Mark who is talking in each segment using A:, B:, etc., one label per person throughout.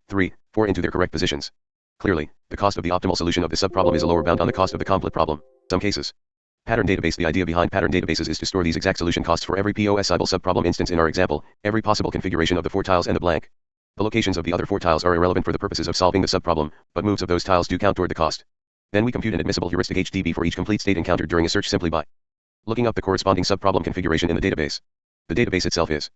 A: 3, 4 into their correct positions. Clearly, the cost of the optimal solution of the subproblem is a lower bound on the cost of the complete problem. Some cases. Pattern database. The idea behind pattern databases is to store these exact solution costs for every possible subproblem instance in our example, every possible configuration of the 4 tiles and the blank. The locations of the other 4 tiles are irrelevant for the purposes of solving the subproblem, but moves of those tiles do count toward the cost. Then we compute an admissible heuristic HDB for each complete state encountered during a search simply by looking up the corresponding subproblem configuration in the database. The database itself is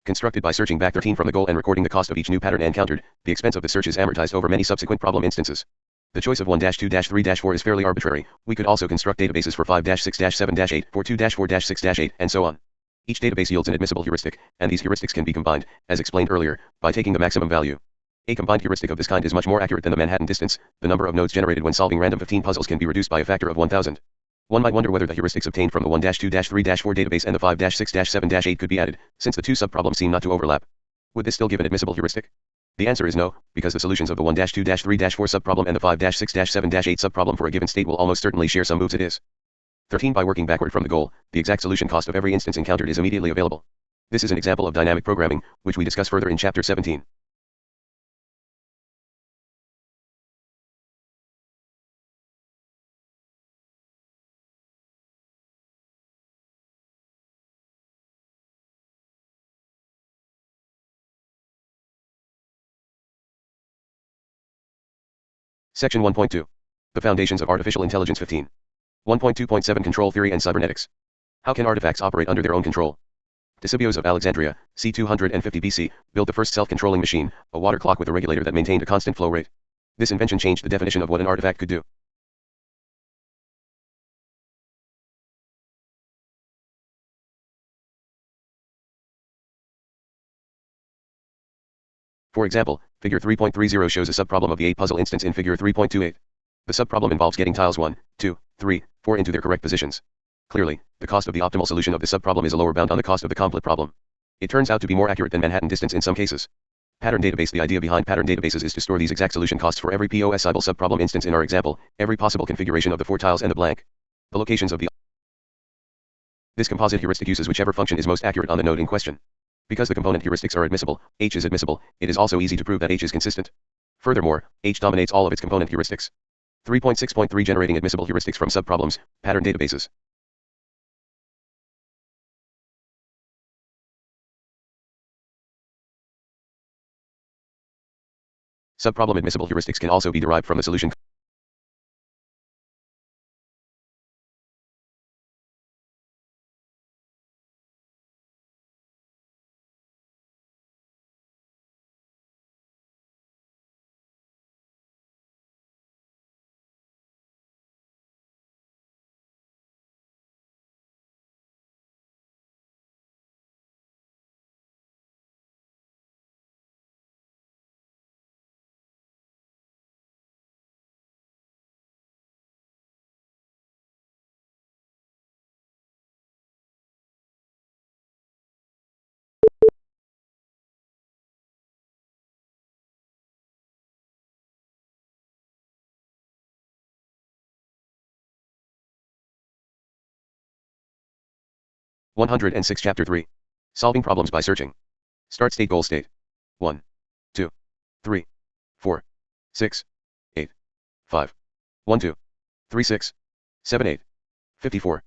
A: constructed by searching back 13 from the goal and recording the cost of each new pattern encountered. The expense of the search is amortized over many subsequent problem instances. The choice of 1-2-3-4 is fairly arbitrary. We could also construct databases for 5-6-7-8, for 2-4-6-8, and so on. Each database yields an admissible heuristic, and these heuristics can be combined, as explained earlier, by taking the maximum value. A combined heuristic of this kind is much more accurate than the Manhattan distance. The number of nodes generated when solving random 15 puzzles can be reduced by a factor of 1000. One might wonder whether the heuristics obtained from the 1-2-3-4 database and the 5-6-7-8 could be added, since the two subproblems seem not to overlap. Would this still give an admissible heuristic? The answer is no, because the solutions of the 1-2-3-4 subproblem and the 5-6-7-8 subproblem for a given state will almost certainly share some moves. It is 13. By working backward from the goal, the exact solution cost of every instance encountered is immediately available. This is an example of dynamic programming, which we discuss further in Chapter 17. Section 1.2. The Foundations of Artificial Intelligence 15. 1.2.7 Control Theory and Cybernetics. How can artifacts operate under their own control? Ctesibios of Alexandria, c. 250 BC, built the first self-controlling machine, a water clock with a regulator that maintained a constant flow rate. This invention changed the definition of what an artifact could do. For example, Figure 3.30 shows a subproblem of the 8 puzzle instance in Figure 3.28. The subproblem involves getting tiles 1, 2, 3, 4 into their correct positions. Clearly, the cost of the optimal solution of the subproblem is a lower bound on the cost of the complete problem. It turns out to be more accurate than Manhattan distance in some cases. Pattern database. The idea behind pattern databases is to store these exact solution costs for every possible subproblem instance in our example, every possible configuration of the 4 tiles and the blank. The locations of the This composite heuristic uses whichever function is most accurate on the node in question. Because the component heuristics are admissible, H is admissible, it is also easy to prove that H is consistent. Furthermore, H dominates all of its component heuristics. 3.6.3 Generating admissible heuristics from subproblems, pattern databases. Subproblem admissible heuristics can also be derived from the solution. Chapter 3. Solving problems by searching. Start state goal state. 1, 2, 3, 4, 6, 8, 5, 1, 2, 3, 6, 7, 8, 54.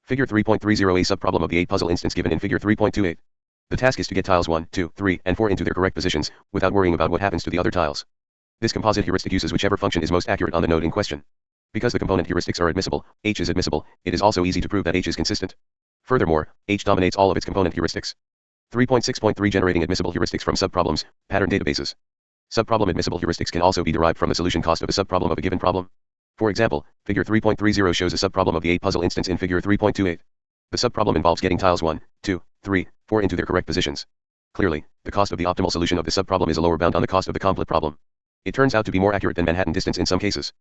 A: Figure 3.30 A subproblem of the 8 puzzle instance given in Figure 3.28. The task is to get tiles 1, 2, 3, and 4 into their correct positions, without worrying about what happens to the other tiles. This composite heuristic uses whichever function is most accurate on the node in question. Because the component heuristics are admissible, H is admissible, it is also easy to prove that H is consistent. Furthermore, H dominates all of its component heuristics. 3.6.3 Generating admissible heuristics from subproblems, pattern databases. Subproblem admissible heuristics can also be derived from the solution cost of a subproblem of a given problem. For example, Figure 3.30 shows a subproblem of the 8 puzzle instance in Figure 3.28. The subproblem involves getting tiles 1, 2, 3, 4 into their correct positions. Clearly, the cost of the optimal solution of the subproblem is a lower bound on the cost of the complete problem. It turns out to be more accurate than Manhattan distance in some cases.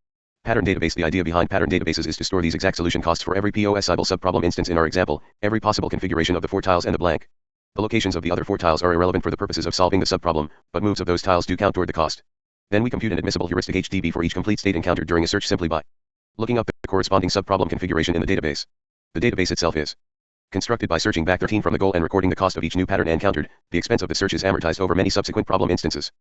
A: Pattern database. The idea behind pattern databases is to store these exact solution costs for every possible subproblem instance in our example, every possible configuration of the 4 tiles and the blank. The locations of the other 4 tiles are irrelevant for the purposes of solving the subproblem, but moves of those tiles do count toward the cost. Then we compute an admissible heuristic HDB for each complete state encountered during a search simply by looking up the corresponding subproblem configuration in the database. The database itself is constructed by searching back 13 from the goal and recording the cost of each new pattern encountered. The expense of the search is amortized over many subsequent problem instances.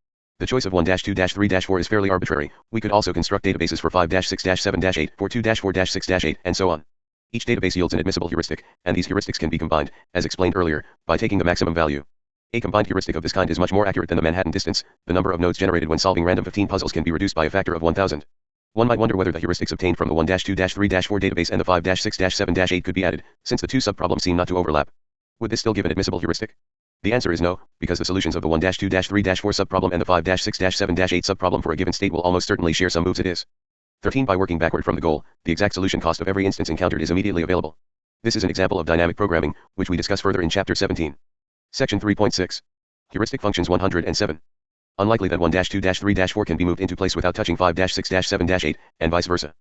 A: The choice of 1-2-3-4 is fairly arbitrary. We could also construct databases for 5-6-7-8, for 2-4-6-8, and so on. Each database yields an admissible heuristic, and these heuristics can be combined, as explained earlier, by taking the maximum value. A combined heuristic of this kind is much more accurate than the Manhattan distance. The number of nodes generated when solving random 15 puzzles can be reduced by a factor of 1000. One might wonder whether the heuristics obtained from the 1-2-3-4 database and the 5-6-7-8 could be added, since the two subproblems seem not to overlap. Would this still give an admissible heuristic? The answer is no, because the solutions of the 1-2-3-4 subproblem and the 5-6-7-8 subproblem for a given state will almost certainly share some moves. It is 13. By working backward from the goal, the exact solution cost of every instance encountered is immediately available. This is an example of dynamic programming, which we discuss further in Chapter 17. Section 3.6. Heuristic functions 107. Unlikely that 1-2-3-4 can be moved into place without touching 5-6-7-8, and vice versa.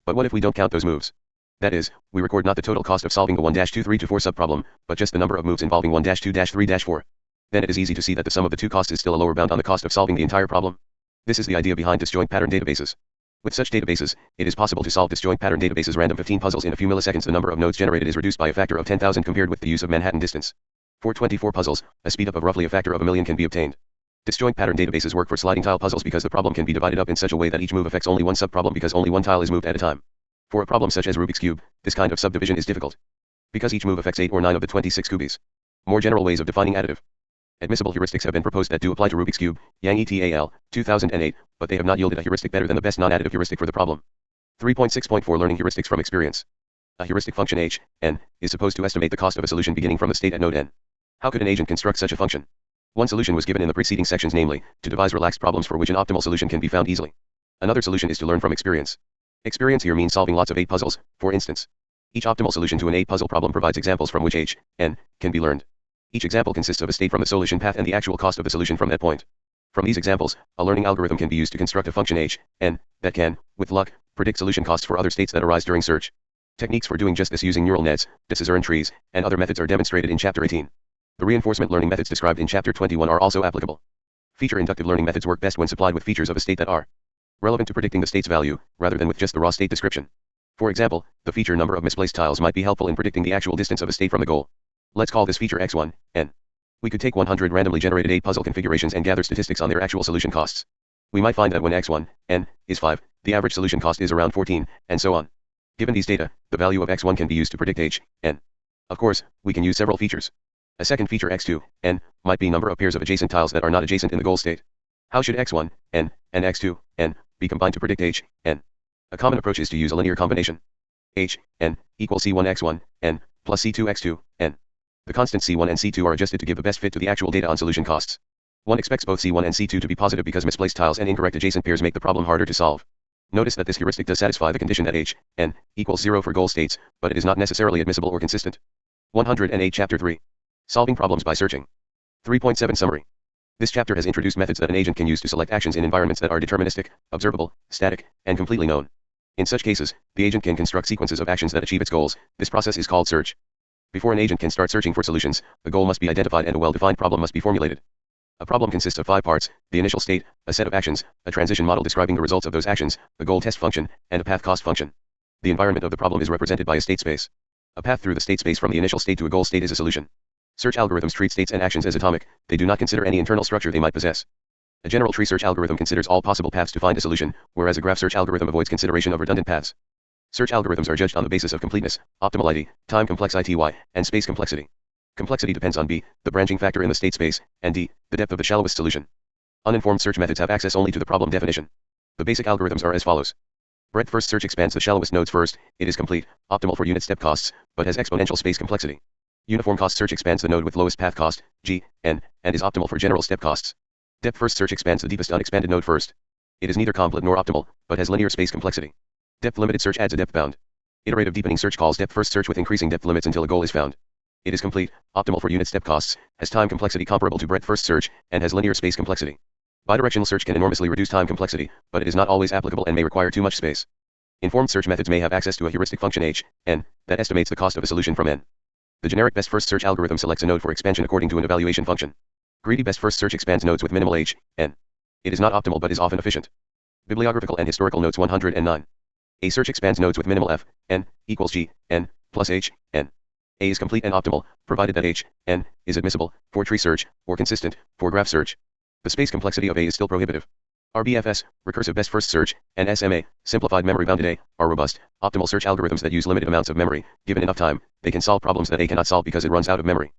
A: But what if we don't count those moves? That is, we record not the total cost of solving the 1-2-3-4 subproblem, but just the number of moves involving 1-2-3-4. Then it is easy to see that the sum of the two costs is still a lower bound on the cost of solving the entire problem. This is the idea behind disjoint pattern databases. With such databases, it is possible to solve disjoint pattern databases random 15 puzzles in a few milliseconds. The number of nodes generated is reduced by a factor of 10,000 compared with the use of Manhattan distance. For 24 puzzles, a speedup of roughly a factor of 1,000,000 can be obtained. Disjoint pattern databases work for sliding tile puzzles because the problem can be divided up in such a way that each move affects only one subproblem because only one tile is moved at a time. For a problem such as Rubik's Cube, this kind of subdivision is difficult, because each move affects 8 or 9 of the 26 cubies. More general ways of defining additive. Admissible heuristics have been proposed that do apply to Rubik's Cube, Yang et al., 2008, but they have not yielded a heuristic better than the best non-additive heuristic for the problem. 3.6.4 Learning heuristics from experience. A heuristic function h, n, is supposed to estimate the cost of a solution beginning from the state at node n. How could an agent construct such a function? One solution was given in the preceding sections, namely, to devise relaxed problems for which an optimal solution can be found easily. Another solution is to learn from experience. Experience here means solving lots of 8 puzzles, for instance. Each optimal solution to an 8 puzzle problem provides examples from which h, n, can be learned. Each example consists of a state from the solution path and the actual cost of the solution from that point. From these examples, a learning algorithm can be used to construct a function h, n, that can, with luck, predict solution costs for other states that arise during search. Techniques for doing just this using neural nets, decision trees, and other methods are demonstrated in Chapter 18. The reinforcement learning methods described in Chapter 21 are also applicable. Feature inductive learning methods work best when supplied with features of a state that are relevant to predicting the state's value, rather than with just the raw state description. For example, the feature number of misplaced tiles might be helpful in predicting the actual distance of a state from the goal. Let's call this feature x1, n. We could take 100 randomly generated 8 puzzle configurations and gather statistics on their actual solution costs. We might find that when x1, n, is 5, the average solution cost is around 14, and so on. Given these data, the value of x1 can be used to predict h, n. Of course, we can use several features. A second feature x2, n, might be number of pairs of adjacent tiles that are not adjacent in the goal state. How should x1, n, and x2, n, be combined to predict h, n? A common approach is to use a linear combination. h, n, equals c1 x1, n, plus c2 x2, n. The constants c1 and c2 are adjusted to give the best fit to the actual data on solution costs. One expects both c1 and c2 to be positive because misplaced tiles and incorrect adjacent pairs make the problem harder to solve. Notice that this heuristic does satisfy the condition that h, n, equals 0 for goal states, but it is not necessarily admissible or consistent. 108 Chapter 3. Solving problems by searching. 3.7 Summary. This chapter has introduced methods that an agent can use to select actions in environments that are deterministic, observable, static, and completely known. In such cases, the agent can construct sequences of actions that achieve its goals. This process is called search. Before an agent can start searching for solutions, the goal must be identified and a well-defined problem must be formulated. A problem consists of 5 parts: the initial state, a set of actions, a transition model describing the results of those actions, the goal test function, and a path cost function. The environment of the problem is represented by a state space. A path through the state space from the initial state to a goal state is a solution. Search algorithms treat states and actions as atomic. They do not consider any internal structure they might possess. A general tree search algorithm considers all possible paths to find a solution, whereas a graph search algorithm avoids consideration of redundant paths. Search algorithms are judged on the basis of completeness, optimality, time complexity, and space complexity. Complexity depends on b, the branching factor in the state space, and d, the depth of the shallowest solution. Uninformed search methods have access only to the problem definition. The basic algorithms are as follows. Breadth first search expands the shallowest nodes first. It is complete, optimal for unit step costs, but has exponential space complexity. Uniform cost search expands the node with lowest path cost, g, n, and is optimal for general step costs. Depth first search expands the deepest unexpanded node first. It is neither complete nor optimal, but has linear space complexity. Depth limited search adds a depth bound. Iterative deepening search calls depth first search with increasing depth limits until a goal is found. It is complete, optimal for unit step costs, has time complexity comparable to breadth first search, and has linear space complexity. Bidirectional search can enormously reduce time complexity, but it is not always applicable and may require too much space. Informed search methods may have access to a heuristic function h, n, that estimates the cost of a solution from n. The generic best first search algorithm selects a node for expansion according to an evaluation function. Greedy best first search expands nodes with minimal h, n. It is not optimal but is often efficient. Bibliographical and historical notes 109. A search expands nodes with minimal f, n, equals g, n, plus h, n. A is complete and optimal, provided that h, n, is admissible, for tree search, or consistent, for graph search. The space complexity of A is still prohibitive. RBFS, recursive best first search, and SMA, simplified memory bounded A, are robust, optimal search algorithms that use limited amounts of memory. Given enough time, they can solve problems that A cannot solve because it runs out of memory.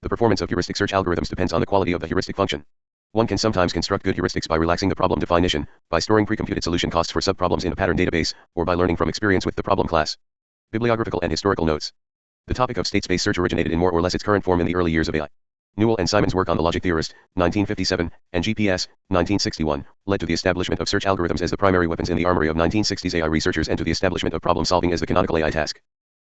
A: The performance of heuristic search algorithms depends on the quality of the heuristic function. One can sometimes construct good heuristics by relaxing the problem definition, by storing precomputed solution costs for subproblems in a pattern database, or by learning from experience with the problem class. Bibliographical and historical notes. The topic of state space search originated in more or less its current form in the early years of AI. Newell and Simon's work on the logic theorist, 1957, and GPS, 1961, led to the establishment of search algorithms as the primary weapons in the armory of 1960s AI researchers and to the establishment of problem solving as the canonical AI task.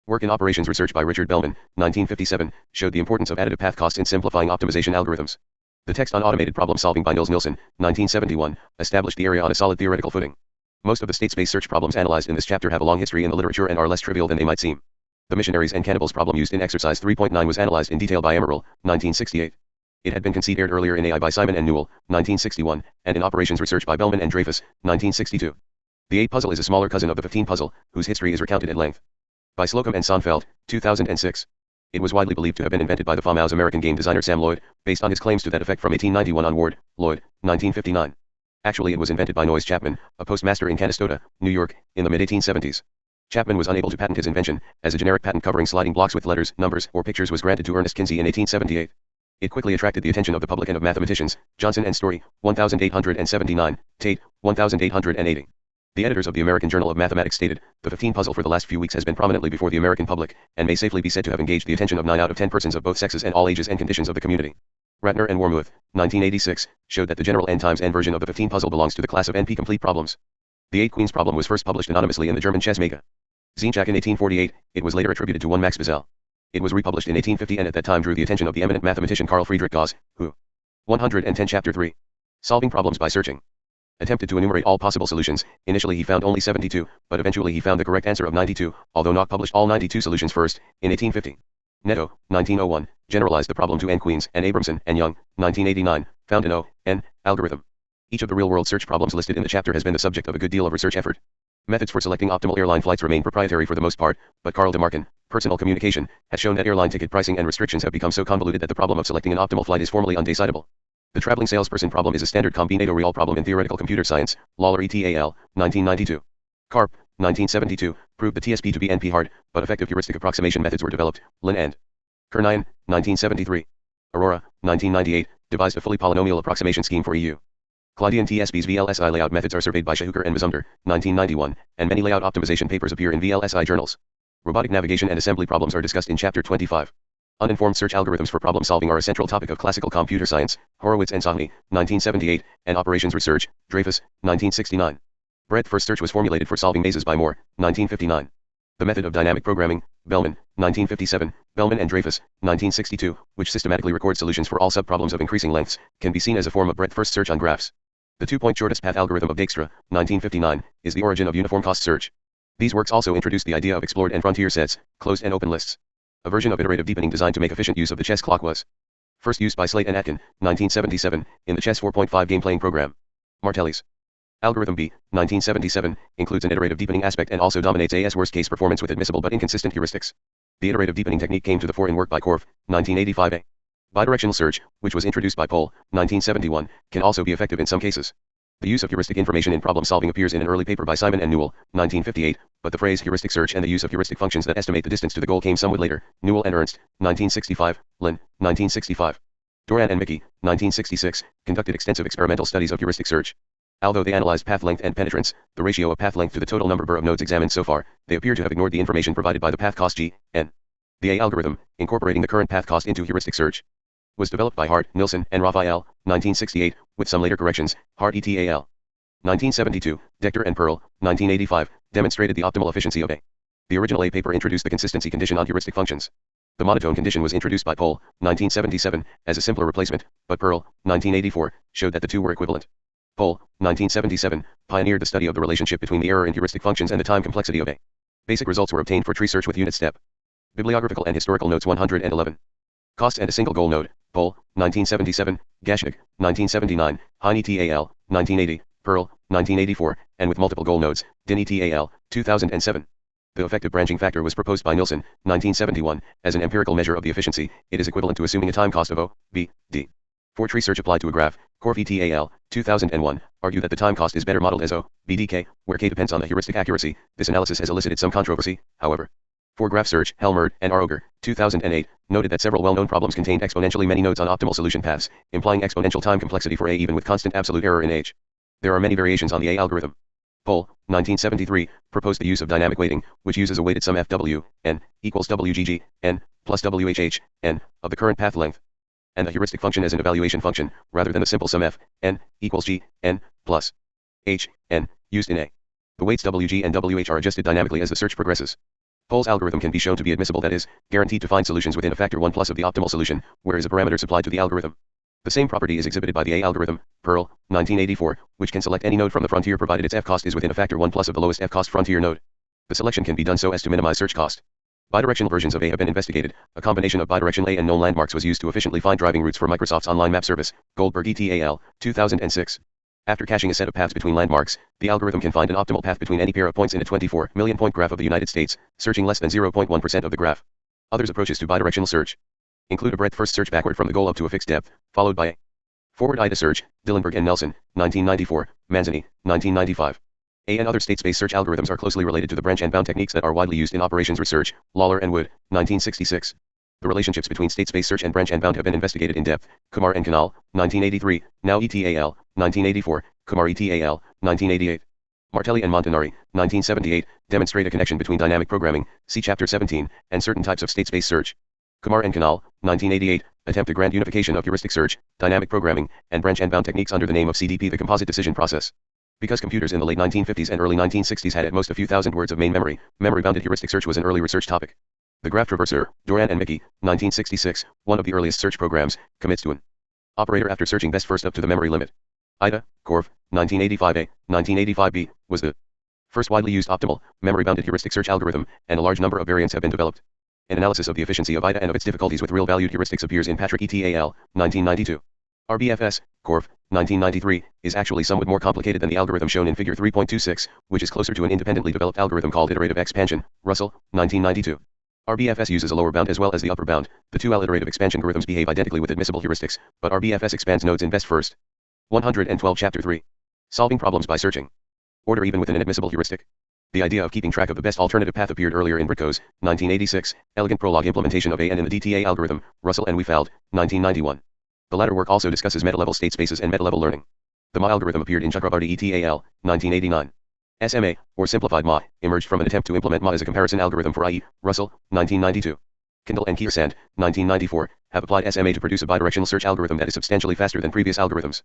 A: Work in operations research by Richard Bellman, 1957, showed the importance of additive path costs in simplifying optimization algorithms. The text on automated problem solving by Nils Nilsson, 1971, established the area on a solid theoretical footing. Most of the state space search problems analyzed in this chapter have a long history in the literature and are less trivial than they might seem. The missionaries and cannibals problem used in exercise 3.9 was analyzed in detail by Emeril, 1968. It had been conceived earlier in AI by Simon and Newell, 1961, and in operations research by Bellman and Dreyfus, 1962. The 8 puzzle is a smaller cousin of the 15 puzzle, whose history is recounted at length. By Slocum and Sonfeld, 2006. It was widely believed to have been invented by the Farmhouse American game designer Sam Lloyd, based on his claims to that effect from 1891 on Ward, Lloyd, 1959. Actually it was invented by Noyes Chapman, a postmaster in Canastota, New York, in the mid-1870s. Chapman was unable to patent his invention, as a generic patent covering sliding blocks with letters, numbers, or pictures was granted to Ernest Kinsey in 1878. It quickly attracted the attention of the public and of mathematicians, Johnson and Story, 1879, Tate, 1880. The editors of the American Journal of Mathematics stated, the 15 puzzle for the last few weeks has been prominently before the American public, and may safely be said to have engaged the attention of 9 out of 10 persons of both sexes and all ages and conditions of the community. Ratner and Wormuth, 1986, showed that the general n times n version of the 15 puzzle belongs to the class of NP-complete problems. The 8 queens problem was first published anonymously in the German Chess Mega. Zienczak in 1848, it was later attributed to one Max Bizel. It was republished in 1850 and at that time drew the attention of the eminent mathematician Carl Friedrich Gauss, who 110 Chapter 3. Solving problems by searching. Attempted to enumerate all possible solutions. Initially he found only 72, but eventually he found the correct answer of 92, although not published all 92 solutions first, in 1850. Netto, 1901, generalized the problem to n queens, and Abramson and Young, 1989, found an O-N algorithm. Each of the real-world search problems listed in the chapter has been the subject of a good deal of research effort. Methods for selecting optimal airline flights remain proprietary for the most part, but Carl DeMarkin, Personal Communication, has shown that airline ticket pricing and restrictions have become so convoluted that the problem of selecting an optimal flight is formally undecidable. The traveling salesperson problem is a standard combinado real problem in theoretical computer science, Lawler et al., 1992. Karp, 1972, proved the TSP to be NP-hard, but effective heuristic approximation methods were developed, Lin and Kernine, 1973. Aurora, 1998, devised a fully polynomial approximation scheme for EU. Clydean TSP's VLSI layout methods are surveyed by Shahuker and Mazumder, 1991, and many layout optimization papers appear in VLSI journals. Robotic navigation and assembly problems are discussed in Chapter 25. Uninformed search algorithms for problem solving are a central topic of classical computer science, Horowitz and Sahni, 1978, and operations research, Dreyfus, 1969. Breadth first search was formulated for solving mazes by Moore, 1959. The method of dynamic programming, Bellman, 1957, Bellman and Dreyfus, 1962, which systematically records solutions for all subproblems of increasing lengths, can be seen as a form of breadth first search on graphs. The two-point shortest path algorithm of Dijkstra, 1959, is the origin of uniform cost search. These works also introduced the idea of explored and frontier sets, closed and open lists. A version of iterative deepening designed to make efficient use of the chess clock was first used by Slate and Atkin, 1977, in the Chess 4.5 game-playing program. Martelli's algorithm B, 1977, includes an iterative deepening aspect and also dominates AS worst-case performance with admissible but inconsistent heuristics. The iterative deepening technique came to the fore in work by Korf, 1985a. Bidirectional search, which was introduced by Pohl, 1971, can also be effective in some cases. The use of heuristic information in problem solving appears in an early paper by Simon and Newell, 1958, but the phrase heuristic search and the use of heuristic functions that estimate the distance to the goal came somewhat later, Newell and Ernst, 1965, Lin, 1965. Doran and Mickey, 1966, conducted extensive experimental studies of heuristic search. Although they analyzed path length and penetrance, the ratio of path length to the total number of nodes examined so far, they appear to have ignored the information provided by the path cost G, N. The A algorithm, incorporating the current path cost into heuristic search, was developed by Hart, Nilsson, and Raphael, 1968, with some later corrections, Hart et al. 1972, Decter and Pearl, 1985, demonstrated the optimal efficiency of A. The original A paper introduced the consistency condition on heuristic functions. The monotone condition was introduced by Pohl, 1977, as a simpler replacement, but Pearl, 1984, showed that the two were equivalent. Pohl, 1977, pioneered the study of the relationship between the error in heuristic functions and the time complexity of A. Basic results were obtained for tree search with unit step. Bibliographical and historical notes 111. Cost and a single goal node, Pohl, 1977, Gashnig, 1979, Heine et al., 1980, Pearl, 1984, and with multiple goal nodes, Din et al., 2007. The effective branching factor was proposed by Nilsson, 1971, as an empirical measure of the efficiency. It is equivalent to assuming a time cost of O, B, D. For tree search applied to a graph, Corf et al. 2001, argue that the time cost is better modeled as O, BDK, where K depends on the heuristic accuracy. This analysis has elicited some controversy, however. For graph search, Helmert and Aroger, 2008, noted that several well-known problems contained exponentially many nodes on optimal solution paths, implying exponential time complexity for A even with constant absolute error in H. There are many variations on the A algorithm. Pohl, 1973, proposed the use of dynamic weighting, which uses a weighted sum FW, n, equals WGG, n, plus WHH, n, of the current path length. And the heuristic function as an evaluation function, rather than the simple sum f, n, equals g, n, plus h, n, used in A. The weights WG and WH are adjusted dynamically as the search progresses. Pohl's algorithm can be shown to be admissible, that is, guaranteed to find solutions within a factor 1 plus of the optimal solution, where is a parameter supplied to the algorithm. The same property is exhibited by the A algorithm, Pearl, 1984, which can select any node from the frontier provided its f-cost is within a factor 1 plus of the lowest f-cost frontier node. The selection can be done so as to minimize search cost. Bidirectional versions of A have been investigated. A combination of bidirectional A and known landmarks was used to efficiently find driving routes for Microsoft's online map service, Goldberg et al., 2006. After caching a set of paths between landmarks, the algorithm can find an optimal path between any pair of points in a 24 million point graph of the United States, searching less than 0.1% of the graph. Other approaches to bidirectional search include a breadth-first search backward from the goal up to a fixed depth, followed by a forward IDA search, Dillenberg and Nelson, 1994, Manzini, 1995. A and other state space search algorithms are closely related to the branch and bound techniques that are widely used in operations research, Lawler and Wood, 1966. The relationships between state space search and branch and bound have been investigated in depth, Kumar and Kanal, 1983, Now et al., 1984, Kumar et al., 1988. Martelli and Montanari, 1978, demonstrate a connection between dynamic programming, see Chapter 17, and certain types of state space search. Kumar and Kanal, 1988, attempt a grand unification of heuristic search, dynamic programming, and branch and bound techniques under the name of CDP, the composite decision process. Because computers in the late 1950s and early 1960s had at most a few thousand words of main memory, memory-bounded heuristic search was an early research topic. The Graph Traverser, Doran and Mickey, 1966, one of the earliest search programs, commits to an operator after searching best first up to the memory limit. IDA, Corf, 1985A, 1985B, was the first widely used optimal, memory-bounded heuristic search algorithm, and a large number of variants have been developed. An analysis of the efficiency of IDA and of its difficulties with real-valued heuristics appears in Patrick et al., 1992. RBFS, Corf, 1993, is actually somewhat more complicated than the algorithm shown in Figure 3.26, which is closer to an independently developed algorithm called iterative expansion, Russell, 1992. RBFS uses a lower bound as well as the upper bound. The two alliterative expansion algorithms behave identically with admissible heuristics, but RBFS expands nodes in best first. 112 Chapter 3. Solving problems by searching. Order even with an admissible heuristic. The idea of keeping track of the best alternative path appeared earlier in Britko's, 1986, Elegant Prologue implementation of AN in the DTA algorithm, Russell and Weefeld, 1991. The latter work also discusses meta-level state spaces and meta-level learning. The MA algorithm appeared in Chakravarti et al., 1989. SMA, or simplified MA, emerged from an attempt to implement MA as a comparison algorithm for IE, Russell, 1992. Kendall and Kiersand, 1994, have applied SMA to produce a bidirectional search algorithm that is substantially faster than previous algorithms.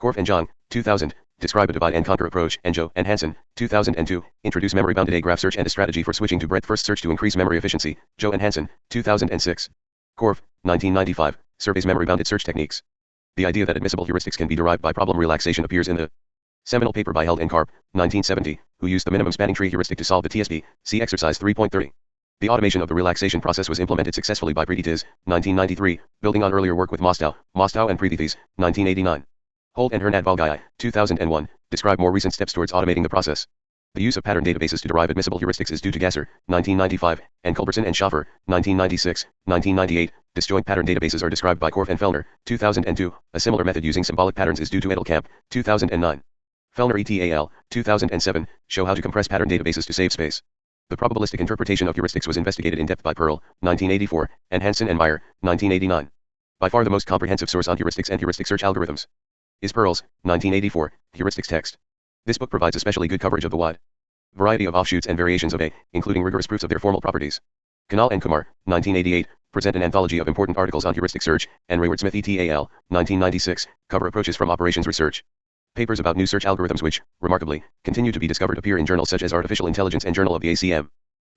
A: Korf and Zhang, 2000, describe a divide-and-conquer approach, and Zhou and Hansen, 2002, introduce memory-bounded A-graph search and a strategy for switching to breadth-first search to increase memory efficiency, Zhou and Hansen, 2006. Korf, 1995, surveys memory-bounded search techniques. The idea that admissible heuristics can be derived by problem relaxation appears in the seminal paper by Held and Karp, 1970, who used the minimum spanning tree heuristic to solve the TSP, see exercise 3.30. The automation of the relaxation process was implemented successfully by Preetitis, 1993, building on earlier work with Mostow and Preetitis, 1989. Holt and Hernad-Valgai, 2001, describe more recent steps towards automating the process. The use of pattern databases to derive admissible heuristics is due to Gasser, 1995, and Culbertson and Schaffer, 1996, 1998. Disjoint pattern databases are described by Korf and Fellner, 2002. A similar method using symbolic patterns is due to Edelkamp, 2009. Fellner et al., 2007, show how to compress pattern databases to save space. The probabilistic interpretation of heuristics was investigated in depth by Pearl, 1984, and Hansen and Meyer, 1989. By far the most comprehensive source on heuristics and heuristic search algorithms is Pearl's, 1984, Heuristics text. This book provides especially good coverage of the wide variety of offshoots and variations of A, including rigorous proofs of their formal properties. Kanal and Kumar, 1988, present an anthology of important articles on heuristic search, and Rayward Smith et al., 1996, cover approaches from operations research. Papers about new search algorithms which, remarkably, continue to be discovered appear in journals such as Artificial Intelligence and Journal of the ACM.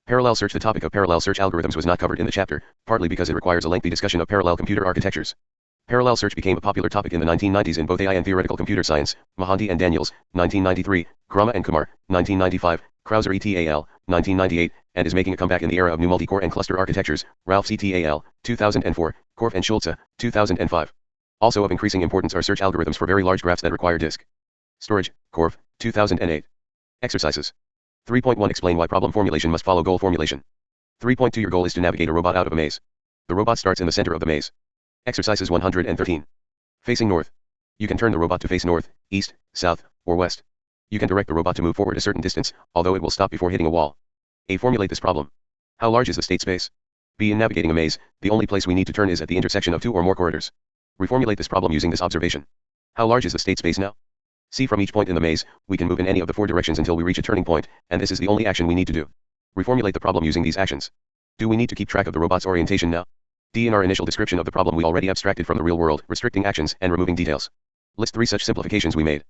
A: Parallel search. The topic of parallel search algorithms was not covered in the chapter, partly because it requires a lengthy discussion of parallel computer architectures. Parallel search became a popular topic in the 1990s in both AI and theoretical computer science, Mohanty and Daniels, 1993, Grama and Kumar, 1995, Krauser et al., 1998, and is making a comeback in the era of new multi-core and cluster architectures, Ralph et al., 2004, Korf and Schulze, 2005. Also of increasing importance are search algorithms for very large graphs that require disk storage, Korf, 2008. Exercises. 3.1 Explain why problem formulation must follow goal formulation. 3.2 Your goal is to navigate a robot out of a maze. The robot starts in the center of the maze. Exercises 113. Facing north. You can turn the robot to face north, east, south, or west. You can direct the robot to move forward a certain distance, although it will stop before hitting a wall. A. Formulate this problem. How large is the state space? B. In navigating a maze, the only place we need to turn is at the intersection of two or more corridors. Reformulate this problem using this observation. How large is the state space now? C. From each point in the maze, we can move in any of the four directions until we reach a turning point, and this is the only action we need to do. Reformulate the problem using these actions. Do we need to keep track of the robot's orientation now? D. In our initial description of the problem we already abstracted from the real world, restricting actions and removing details. List 3 such simplifications we made.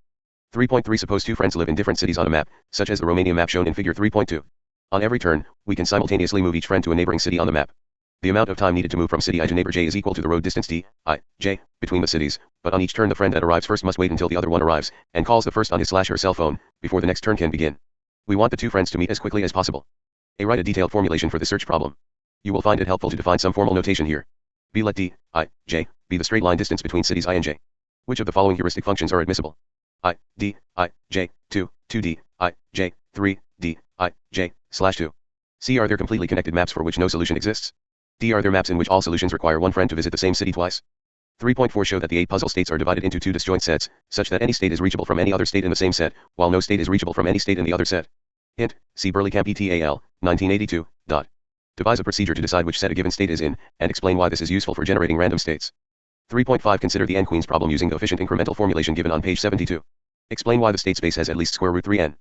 A: 3.3 Suppose two friends live in different cities on a map, such as the Romania map shown in figure 3.2. On every turn, we can simultaneously move each friend to a neighboring city on the map. The amount of time needed to move from city I to neighbor J is equal to the road distance D, I, J, between the cities, but on each turn the friend that arrives first must wait until the other one arrives, and calls the first on his/her cell phone, before the next turn can begin. We want the two friends to meet as quickly as possible. A. Write a detailed formulation for the search problem. You will find it helpful to define some formal notation here. B. Let D, I, J, be the straight line distance between cities I and J. Which of the following heuristic functions are admissible? I, D, I, J, 2, 2D, I, J, 3, D, I, J/2. C. Are there completely connected maps for which no solution exists? D. Are there maps in which all solutions require one friend to visit the same city twice? 3.4 Show that the 8 puzzle states are divided into 2 disjoint sets, such that any state is reachable from any other state in the same set, while no state is reachable from any state in the other set. Hint, see Burleycamp et al., 1982. Devise a procedure to decide which set a given state is in, and explain why this is useful for generating random states. 3.5 Consider the n-queens problem using the efficient incremental formulation given on page 72. Explain why the state space has at least square root 3n.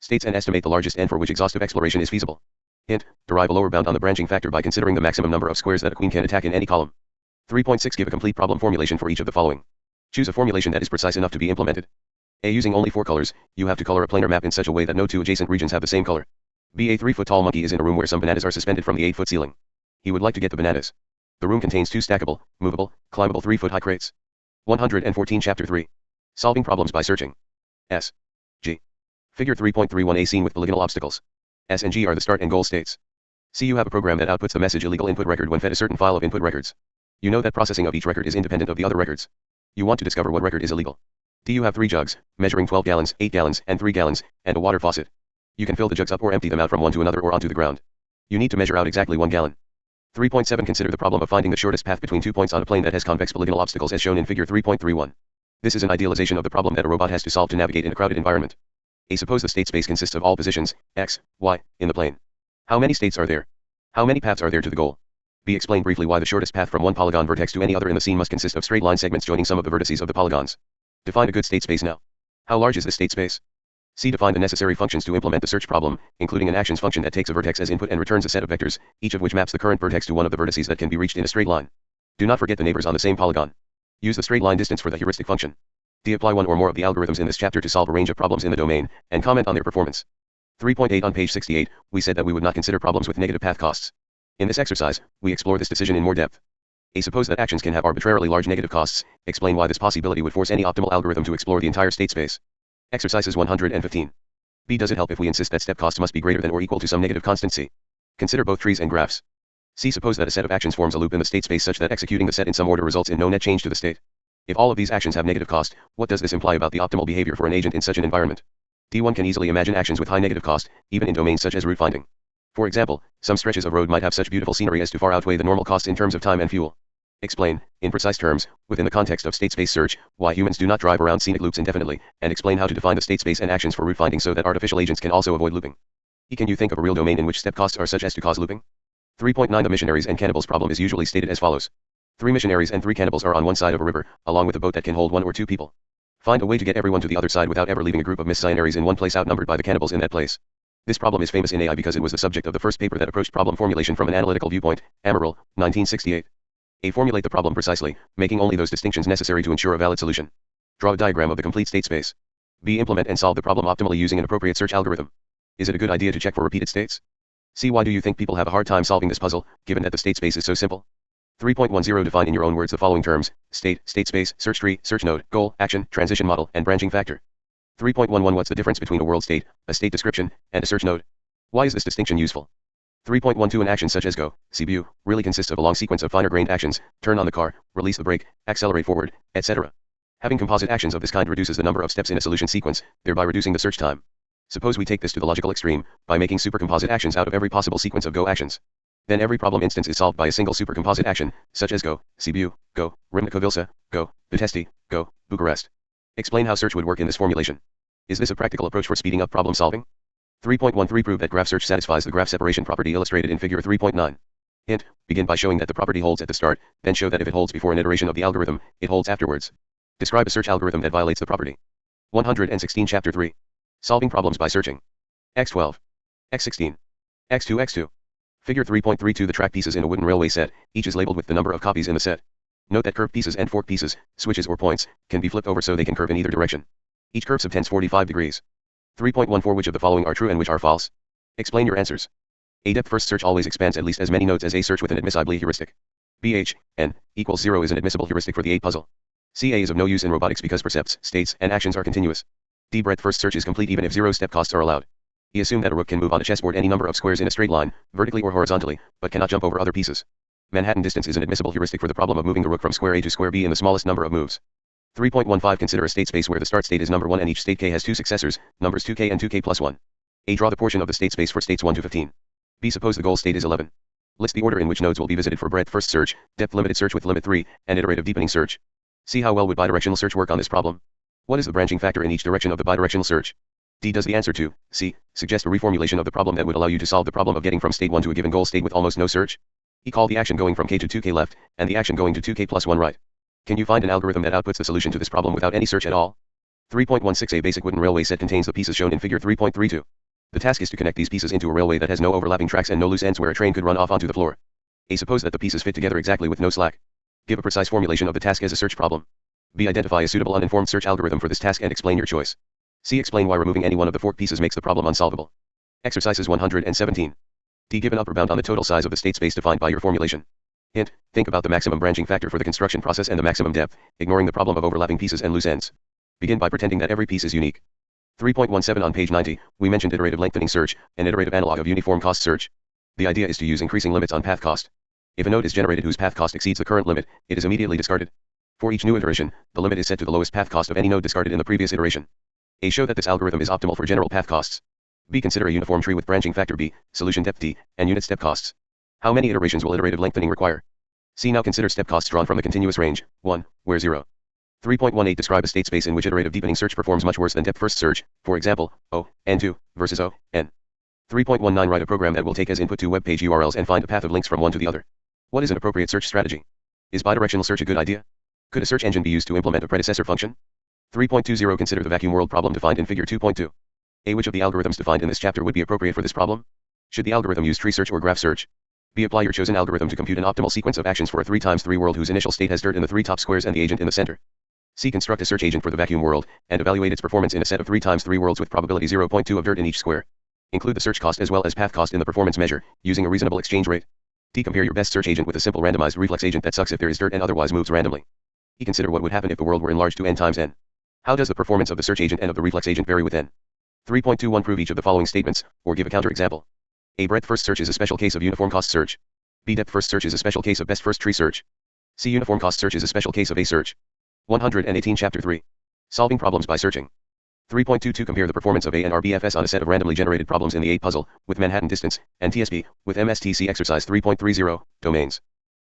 A: States and estimate the largest n for which exhaustive exploration is feasible. Hint, derive a lower bound on the branching factor by considering the maximum number of squares that a queen can attack in any column. 3.6 Give a complete problem formulation for each of the following. Choose a formulation that is precise enough to be implemented. A. Using only 4 colors, you have to color a planar map in such a way that no two adjacent regions have the same color. B. A 3-foot-tall monkey is in a room where some bananas are suspended from the 8-foot ceiling. He would like to get the bananas. The room contains 2 stackable, movable, climbable 3-foot-high crates. 114 Chapter 3. Solving problems by searching. S. G. Figure 3.31a Scene with polygonal obstacles. S and G are the start and goal states. C. You have a program that outputs the message illegal input record when fed a certain file of input records. You know that processing of each record is independent of the other records. You want to discover what record is illegal. D. You have 3 jugs, measuring 12 gallons, 8 gallons, and 3 gallons, and a water faucet. You can fill the jugs up or empty them out from one to another or onto the ground. You need to measure out exactly 1 gallon. 3.7 Consider the problem of finding the shortest path between 2 points on a plane that has convex polygonal obstacles as shown in figure 3.31. This is an idealization of the problem that a robot has to solve to navigate in a crowded environment. A. Suppose the state space consists of all positions, x, y, in the plane. How many states are there? How many paths are there to the goal? B. Explain briefly why the shortest path from one polygon vertex to any other in the scene must consist of straight line segments joining some of the vertices of the polygons. Define a good state space now. How large is the state space? C. Define the necessary functions to implement the search problem, including an actions function that takes a vertex as input and returns a set of vectors, each of which maps the current vertex to one of the vertices that can be reached in a straight line. Do not forget the neighbors on the same polygon. Use the straight line distance for the heuristic function. D. Apply one or more of the algorithms in this chapter to solve a range of problems in the domain, and comment on their performance. 3.8 On page 68, we said that we would not consider problems with negative path costs. In this exercise, we explore this decision in more depth. A. Suppose that actions can have arbitrarily large negative costs. Explain why this possibility would force any optimal algorithm to explore the entire state space. Exercises 115. B. Does it help if we insist that step costs must be greater than or equal to some negative constant C? Consider both trees and graphs. C. Suppose that a set of actions forms a loop in the state space such that executing the set in some order results in no net change to the state. If all of these actions have negative cost, what does this imply about the optimal behavior for an agent in such an environment? D1 can easily imagine actions with high negative cost, even in domains such as route finding. For example, some stretches of road might have such beautiful scenery as to far outweigh the normal cost in terms of time and fuel. Explain, in precise terms, within the context of state space search, why humans do not drive around scenic loops indefinitely, and explain how to define the state space and actions for route finding so that artificial agents can also avoid looping. E. Can you think of a real domain in which step costs are such as to cause looping? 3.9 The missionaries and cannibals problem is usually stated as follows. 3 missionaries and 3 cannibals are on one side of a river, along with a boat that can hold 1 or 2 people. Find a way to get everyone to the other side without ever leaving a group of missionaries in one place outnumbered by the cannibals in that place. This problem is famous in AI because it was the subject of the first paper that approached problem formulation from an analytical viewpoint, Amaral, 1968. A. Formulate the problem precisely, making only those distinctions necessary to ensure a valid solution. Draw a diagram of the complete state space. B. Implement and solve the problem optimally using an appropriate search algorithm. Is it a good idea to check for repeated states? C. Why do you think people have a hard time solving this puzzle, given that the state space is so simple? 3.10 Define in your own words the following terms: state, state space, search tree, search node, goal, action, transition model, and branching factor. 3.11 What's the difference between a world state, a state description, and a search node? Why is this distinction useful? 3.12 An action such as go, see view, really consists of a long sequence of finer-grained actions: turn on the car, release the brake, accelerate forward, etc. Having composite actions of this kind reduces the number of steps in a solution sequence, thereby reducing the search time. Suppose we take this to the logical extreme, by making supercomposite actions out of every possible sequence of go actions. Then every problem instance is solved by a single supercomposite action, such as go, Sibiu, go, Rimnica-Vilsa, go, Butesti, go, Bucharest. Explain how search would work in this formulation. Is this a practical approach for speeding up problem solving? 3.13 Prove that graph search satisfies the graph separation property illustrated in figure 3.9. Hint, begin by showing that the property holds at the start, then show that if it holds before an iteration of the algorithm, it holds afterwards. Describe a search algorithm that violates the property. 116 Chapter 3. Solving problems by searching. X12. X16. X2 X2. Figure 3.32 The track pieces in a wooden railway set, each is labeled with the number of copies in the set. Note that curved pieces and fork pieces, switches or points, can be flipped over so they can curve in either direction. Each curve subtends 45 degrees. 3.14 Which of the following are true and which are false? Explain your answers. A depth-first search always expands at least as many nodes as a search with an admissibly heuristic. BH, n, equals 0 is an admissible heuristic for the A puzzle. CA is of no use in robotics because percepts, states, and actions are continuous. D breadth-first search is complete even if 0 step costs are allowed. E assume that a rook can move on a chessboard any number of squares in a straight line, vertically or horizontally, but cannot jump over other pieces. Manhattan distance is an admissible heuristic for the problem of moving the rook from square A to square B in the smallest number of moves. 3.15 Consider a state space where the start state is number 1 and each state k has two successors, numbers 2k and 2k plus 1. A. Draw the portion of the state space for states 1 to 15. B. Suppose the goal state is 11. List the order in which nodes will be visited for breadth-first search, depth-limited search with limit 3, and iterative deepening search. See how well would bidirectional search work on this problem. What is the branching factor in each direction of the bidirectional search? D. Does the answer to C suggest a reformulation of the problem that would allow you to solve the problem of getting from state 1 to a given goal state with almost no search? E. Call the action going from k to 2k left, and the action going to 2k plus 1 right. Can you find an algorithm that outputs the solution to this problem without any search at all? 3.16 A basic wooden railway set contains the pieces shown in figure 3.32. The task is to connect these pieces into a railway that has no overlapping tracks and no loose ends where a train could run off onto the floor. A. Suppose that the pieces fit together exactly with no slack. Give a precise formulation of the task as a search problem. B. Identify a suitable uninformed search algorithm for this task and explain your choice. C. Explain why removing any one of the fork pieces makes the problem unsolvable. Exercises 117. D. Give an upper bound on the total size of the state space defined by your formulation. Hint, think about the maximum branching factor for the construction process and the maximum depth, ignoring the problem of overlapping pieces and loose ends. Begin by pretending that every piece is unique. 3.17 On page 90, we mentioned iterative lengthening search, an iterative analog of uniform cost search. The idea is to use increasing limits on path cost. If a node is generated whose path cost exceeds the current limit, it is immediately discarded. For each new iteration, the limit is set to the lowest path cost of any node discarded in the previous iteration. A. Show that this algorithm is optimal for general path costs. B. Consider a uniform tree with branching factor B, solution depth D, and unit step costs. How many iterations will iterative lengthening require? C. Now consider step costs drawn from the continuous range, 1, where 0. 3.18 Describe a state space in which iterative deepening search performs much worse than depth-first search, for example, O, N2, versus O, N. 3.19 Write a program that will take as input two web page URLs and find a path of links from one to the other. What is an appropriate search strategy? Is bidirectional search a good idea? Could a search engine be used to implement a predecessor function? 3.20 Consider the vacuum world problem defined in figure 2.2. A. Which of the algorithms defined in this chapter would be appropriate for this problem? Should the algorithm use tree search or graph search? B. Apply your chosen algorithm to compute an optimal sequence of actions for a 3x3 world whose initial state has dirt in the 3 top squares and the agent in the center. C. Construct a search agent for the vacuum world, and evaluate its performance in a set of 3x3 worlds with probability 0.2 of dirt in each square. Include the search cost as well as path cost in the performance measure, using a reasonable exchange rate. D. Compare your best search agent with a simple randomized reflex agent that sucks if there is dirt and otherwise moves randomly. E. Consider what would happen if the world were enlarged to n times n. How does the performance of the search agent and of the reflex agent vary with n? 3.21 Prove each of the following statements, or give a counterexample. A. Breadth-first search is a special case of uniform cost search. B. Depth-first search is a special case of best-first tree search. C. Uniform cost search is a special case of A search. 118 Chapter 3. Solving problems by searching. 3.22 Compare the performance of A and RBFS on a set of randomly generated problems in the A puzzle, with Manhattan distance, and TSP, with MSTC exercise 3.30, domains.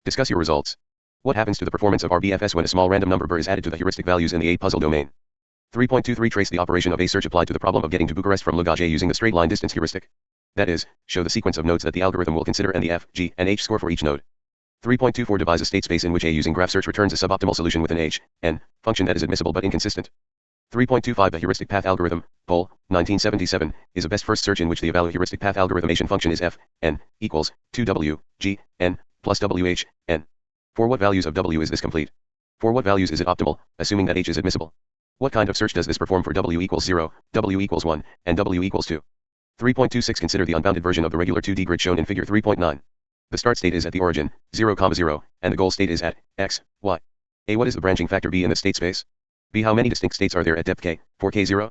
A: Discuss your results. What happens to the performance of RBFS when a small random number BR is added to the heuristic values in the A puzzle domain? 3.23 Trace the operation of A search applied to the problem of getting to Bucharest from Lugoj A using the straight line distance heuristic. That is, show the sequence of nodes that the algorithm will consider and the F, G, and H score for each node. 3.24 Devise a state space in which A using graph search returns a suboptimal solution with an H, N, function that is admissible but inconsistent. 3.25 The heuristic path algorithm, Pol, 1977, is a best first search in which the evaluate heuristic path algorithmation function is F, N, equals, 2W, G, N, plus WH, N. For what values of W is this complete? For what values is it optimal, assuming that H is admissible? What kind of search does this perform for W equals 0, W equals 1, and W equals 2? 3.26 Consider the unbounded version of the regular 2D grid shown in figure 3.9. The start state is at the origin, 0, 0, and the goal state is at x, y. A. What is the branching factor B in the state space? B. How many distinct states are there at depth k, for k0?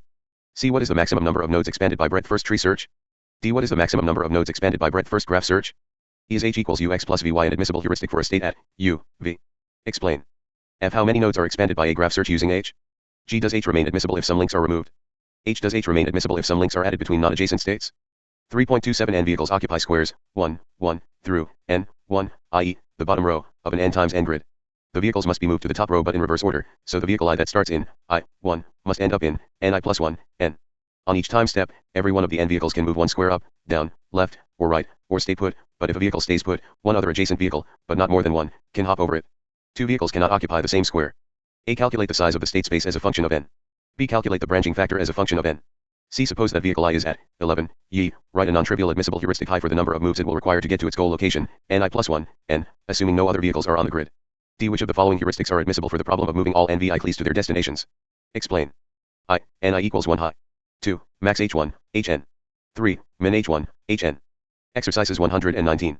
A: C. What is the maximum number of nodes expanded by breadth-first tree search? D. What is the maximum number of nodes expanded by breadth-first graph search? E. Is H equals Ux plus Vy an admissible heuristic for a state at U, V? Explain. F. How many nodes are expanded by a graph search using H? G. Does H remain admissible if some links are removed? H. Does H remain admissible if some links are added between non-adjacent states? 3.27 n vehicles occupy squares 1, 1 through n 1, i.e., the bottom row of an n times n grid. The vehicles must be moved to the top row but in reverse order, so the vehicle I that starts in I 1 must end up in ni plus 1 n. On each time step, every one of the n vehicles can move one square up, down, left, or right, or stay put, but if a vehicle stays put, one other adjacent vehicle, but not more than one, can hop over it. Two vehicles cannot occupy the same square. A. Calculate the size of the state space as a function of n. B. Calculate the branching factor as a function of n. C. Suppose that vehicle I is at 11, ye, write a non-trivial admissible heuristic high for the number of moves it will require to get to its goal location, ni plus 1, n, assuming no other vehicles are on the grid. D. Which of the following heuristics are admissible for the problem of moving all n vehicles to their destinations? Explain. I. Ni equals 1 high. 2. Max h1, hn. 3. Min h1, hn. Exercises 119.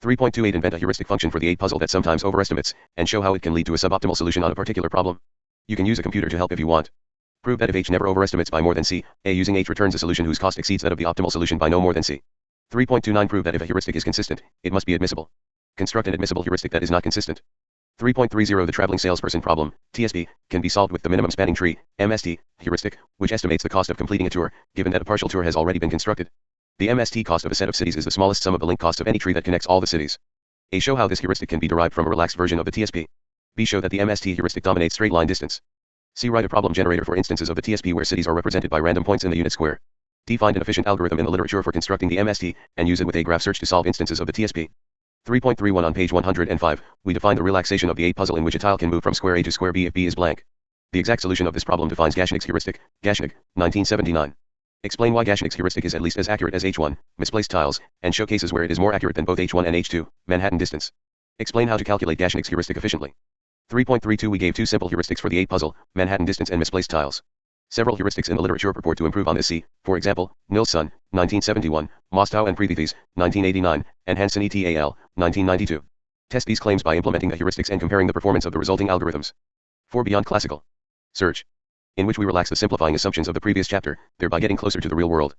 A: 3.28 Invent a heuristic function for the 8 puzzle that sometimes overestimates, and show how it can lead to a suboptimal solution on a particular problem. You can use a computer to help if you want. Prove that if h never overestimates by more than c, a using h returns a solution whose cost exceeds that of the optimal solution by no more than c. 3.29 Prove that if a heuristic is consistent, it must be admissible. Construct an admissible heuristic that is not consistent. 3.30 The traveling salesperson problem, TSP, can be solved with the minimum spanning tree, MST, heuristic, which estimates the cost of completing a tour, given that a partial tour has already been constructed. The MST cost of a set of cities is the smallest sum of the link cost of any tree that connects all the cities. A. Show how this heuristic can be derived from a relaxed version of the TSP. B. Show that the MST heuristic dominates straight line distance. C. Write a problem generator for instances of the TSP where cities are represented by random points in the unit square. D. Find an efficient algorithm in the literature for constructing the MST, and use it with a graph search to solve instances of the TSP. 3.31 On page 105, we define the relaxation of the 8 puzzle in which a tile can move from square A to square B if B is blank. The exact solution of this problem defines Gashnick's heuristic, Gashnick, 1979. Explain why Gashnick's heuristic is at least as accurate as H1, misplaced tiles, and show cases where it is more accurate than both H1 and H2, Manhattan distance. Explain how to calculate Gashnick's heuristic efficiently. 3.32 We gave 2 simple heuristics for the 8 puzzle, Manhattan distance and misplaced tiles. Several heuristics in the literature purport to improve on this. See, for example, Nilsson, 1971, Mostow and Prithithes, 1989, and Hansen et al., 1992. Test these claims by implementing the heuristics and comparing the performance of the resulting algorithms. 4 Beyond classical search, in which we relax the simplifying assumptions of the previous chapter, thereby getting closer to the real world.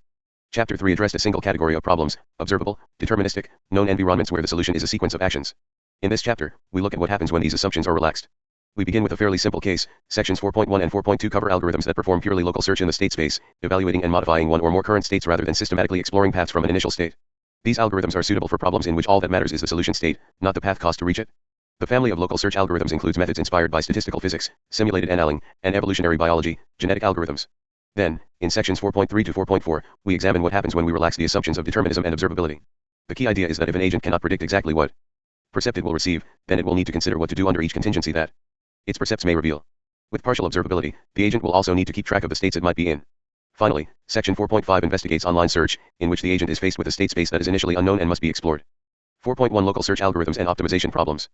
A: Chapter 3 addressed a single category of problems, observable, deterministic, known environments where the solution is a sequence of actions. In this chapter, we look at what happens when these assumptions are relaxed. We begin with a fairly simple case. Sections 4.1 and 4.2 cover algorithms that perform purely local search in the state space, evaluating and modifying one or more current states rather than systematically exploring paths from an initial state. These algorithms are suitable for problems in which all that matters is the solution state, not the path cost to reach it. The family of local search algorithms includes methods inspired by statistical physics, simulated annealing, and evolutionary biology, genetic algorithms. Then, in sections 4.3 to 4.4, we examine what happens when we relax the assumptions of determinism and observability. The key idea is that if an agent cannot predict exactly what percept it will receive, then it will need to consider what to do under each contingency that its percepts may reveal. With partial observability, the agent will also need to keep track of the states it might be in. Finally, section 4.5 investigates online search, in which the agent is faced with a state space that is initially unknown and must be explored. 4.1 Local search algorithms and optimization problems.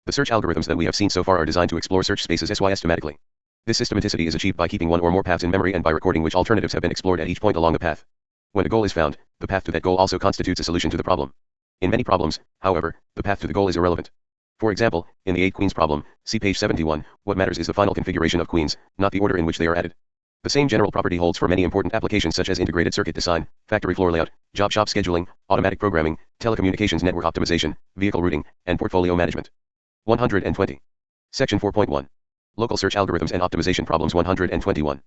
A: The search algorithms that we have seen so far are designed to explore search spaces systematically. This systematicity is achieved by keeping one or more paths in memory and by recording which alternatives have been explored at each point along the path. When a goal is found, the path to that goal also constitutes a solution to the problem. In many problems, however, the path to the goal is irrelevant. For example, in the 8 queens problem, see page 71, what matters is the final configuration of queens, not the order in which they are added. The same general property holds for many important applications such as integrated circuit design, factory floor layout, job shop scheduling, automatic programming, telecommunications network optimization, vehicle routing, and portfolio management. 120. Section 4.1. Local search algorithms and optimization problems 121.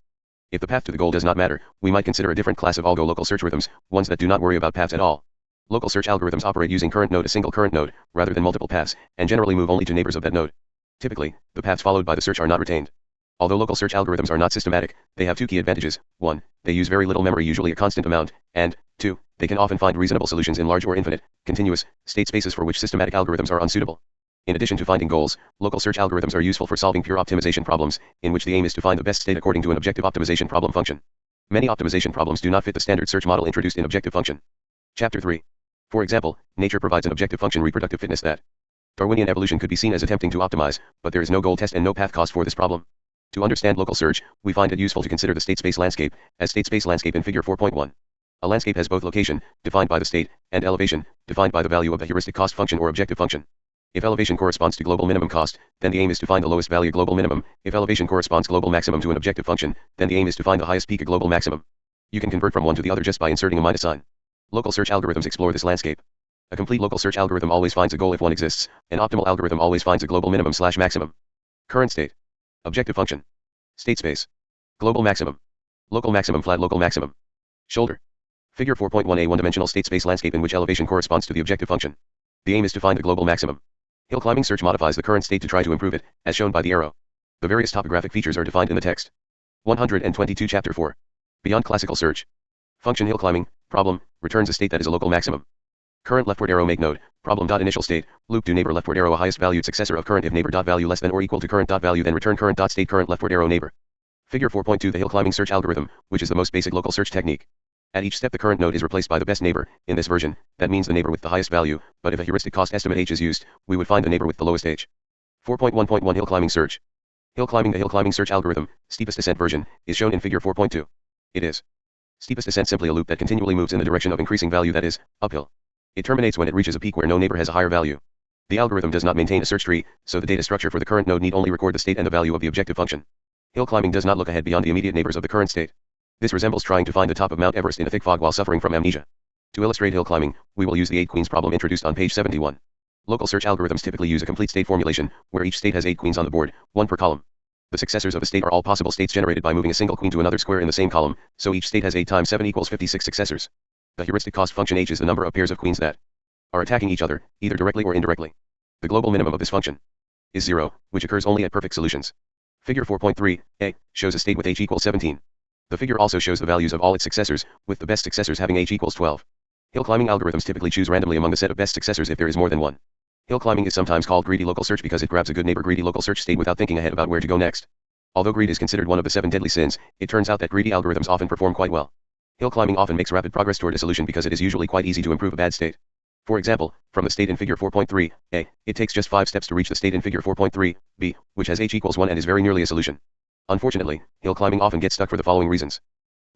A: If the path to the goal does not matter, we might consider a different class of algo local search rhythms, ones that do not worry about paths at all. Local search algorithms operate using current node, a single current node, rather than multiple paths, and generally move only to neighbors of that node. Typically, the paths followed by the search are not retained. Although local search algorithms are not systematic, they have 2 key advantages. 1. They use very little memory, usually a constant amount, and 2. They can often find reasonable solutions in large or infinite, continuous, state spaces for which systematic algorithms are unsuitable. In addition to finding goals, local search algorithms are useful for solving pure optimization problems, in which the aim is to find the best state according to an objective optimization problem function. Many optimization problems do not fit the standard search model introduced in objective function. Chapter 3. For example, nature provides an objective function reproductive fitness that Darwinian evolution could be seen as attempting to optimize, but there is no goal test and no path cost for this problem. To understand local search, we find it useful to consider the state space landscape, as state space landscape in figure 4.1. A landscape has both location, defined by the state, and elevation, defined by the value of the heuristic cost function or objective function. If elevation corresponds to global minimum cost, then the aim is to find the lowest value global minimum. If elevation corresponds global maximum to an objective function, then the aim is to find the highest peak a global maximum. You can convert from one to the other just by inserting a minus sign. Local search algorithms explore this landscape. A complete local search algorithm always finds a goal if one exists. An optimal algorithm always finds a global minimum/maximum. Current state. Objective function. State space. Global maximum. Local maximum flat local maximum. Shoulder. Figure 4.1 a one-dimensional state space landscape in which elevation corresponds to the objective function. The aim is to find the global maximum. Hill climbing search modifies the current state to try to improve it, as shown by the arrow. The various topographic features are defined in the text. 122 Chapter 4. Beyond classical search. Function hill climbing, problem, returns a state that is a local maximum. Current leftward arrow make node, problem. Initial state, loop do neighbor leftward arrow a highest valued successor of current if neighbor dot value less than or equal to current dot value then return current dot state current leftward arrow neighbor. Figure 4.2 the hill climbing search algorithm, which is the most basic local search technique. At each step the current node is replaced by the best neighbor. In this version, that means the neighbor with the highest value, but if a heuristic cost estimate h is used, we would find the neighbor with the lowest h. 4.1.1 Hill climbing search. Hill climbing. The hill climbing search algorithm, steepest ascent version, is shown in figure 4.2. It is steepest ascent simply a loop that continually moves in the direction of increasing value, that is, uphill. It terminates when it reaches a peak where no neighbor has a higher value. The algorithm does not maintain a search tree, so the data structure for the current node need only record the state and the value of the objective function. Hill climbing does not look ahead beyond the immediate neighbors of the current state. This resembles trying to find the top of Mount Everest in a thick fog while suffering from amnesia. To illustrate hill climbing, we will use the 8 queens problem introduced on page 71. Local search algorithms typically use a complete state formulation, where each state has 8 queens on the board, 1 per column. The successors of a state are all possible states generated by moving a single queen to another square in the same column, so each state has 8 times 7 equals 56 successors. The heuristic cost function h is the number of pairs of queens that are attacking each other, either directly or indirectly. The global minimum of this function is 0, which occurs only at perfect solutions. Figure 4.3 a shows a state with h equals 17. The figure also shows the values of all its successors, with the best successors having h equals 12. Hill climbing algorithms typically choose randomly among the set of best successors if there is more than one. Hill climbing is sometimes called greedy local search because it grabs a good neighbor greedy local search state without thinking ahead about where to go next. Although greed is considered one of the 7 deadly sins, it turns out that greedy algorithms often perform quite well. Hill climbing often makes rapid progress toward a solution because it is usually quite easy to improve a bad state. For example, from the state in figure 4.3 a, it takes just 5 steps to reach the state in figure 4.3 b, which has h equals 1 and is very nearly a solution. Unfortunately, hill climbing often gets stuck for the following reasons.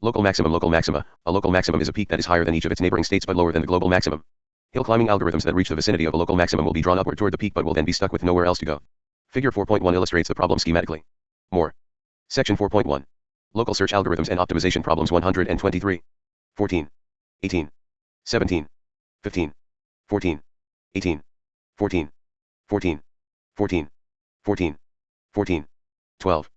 A: Local maximum. Local maxima. A local maximum is a peak that is higher than each of its neighboring states but lower than the global maximum. Hill climbing algorithms that reach the vicinity of a local maximum will be drawn upward toward the peak but will then be stuck with nowhere else to go. Figure 4.1 illustrates the problem schematically. More. Section 4.1. Local search algorithms and optimization problems 123. 14. 18. 17. 15. 14. 18. 14. 14. 14. 14. 14. 12.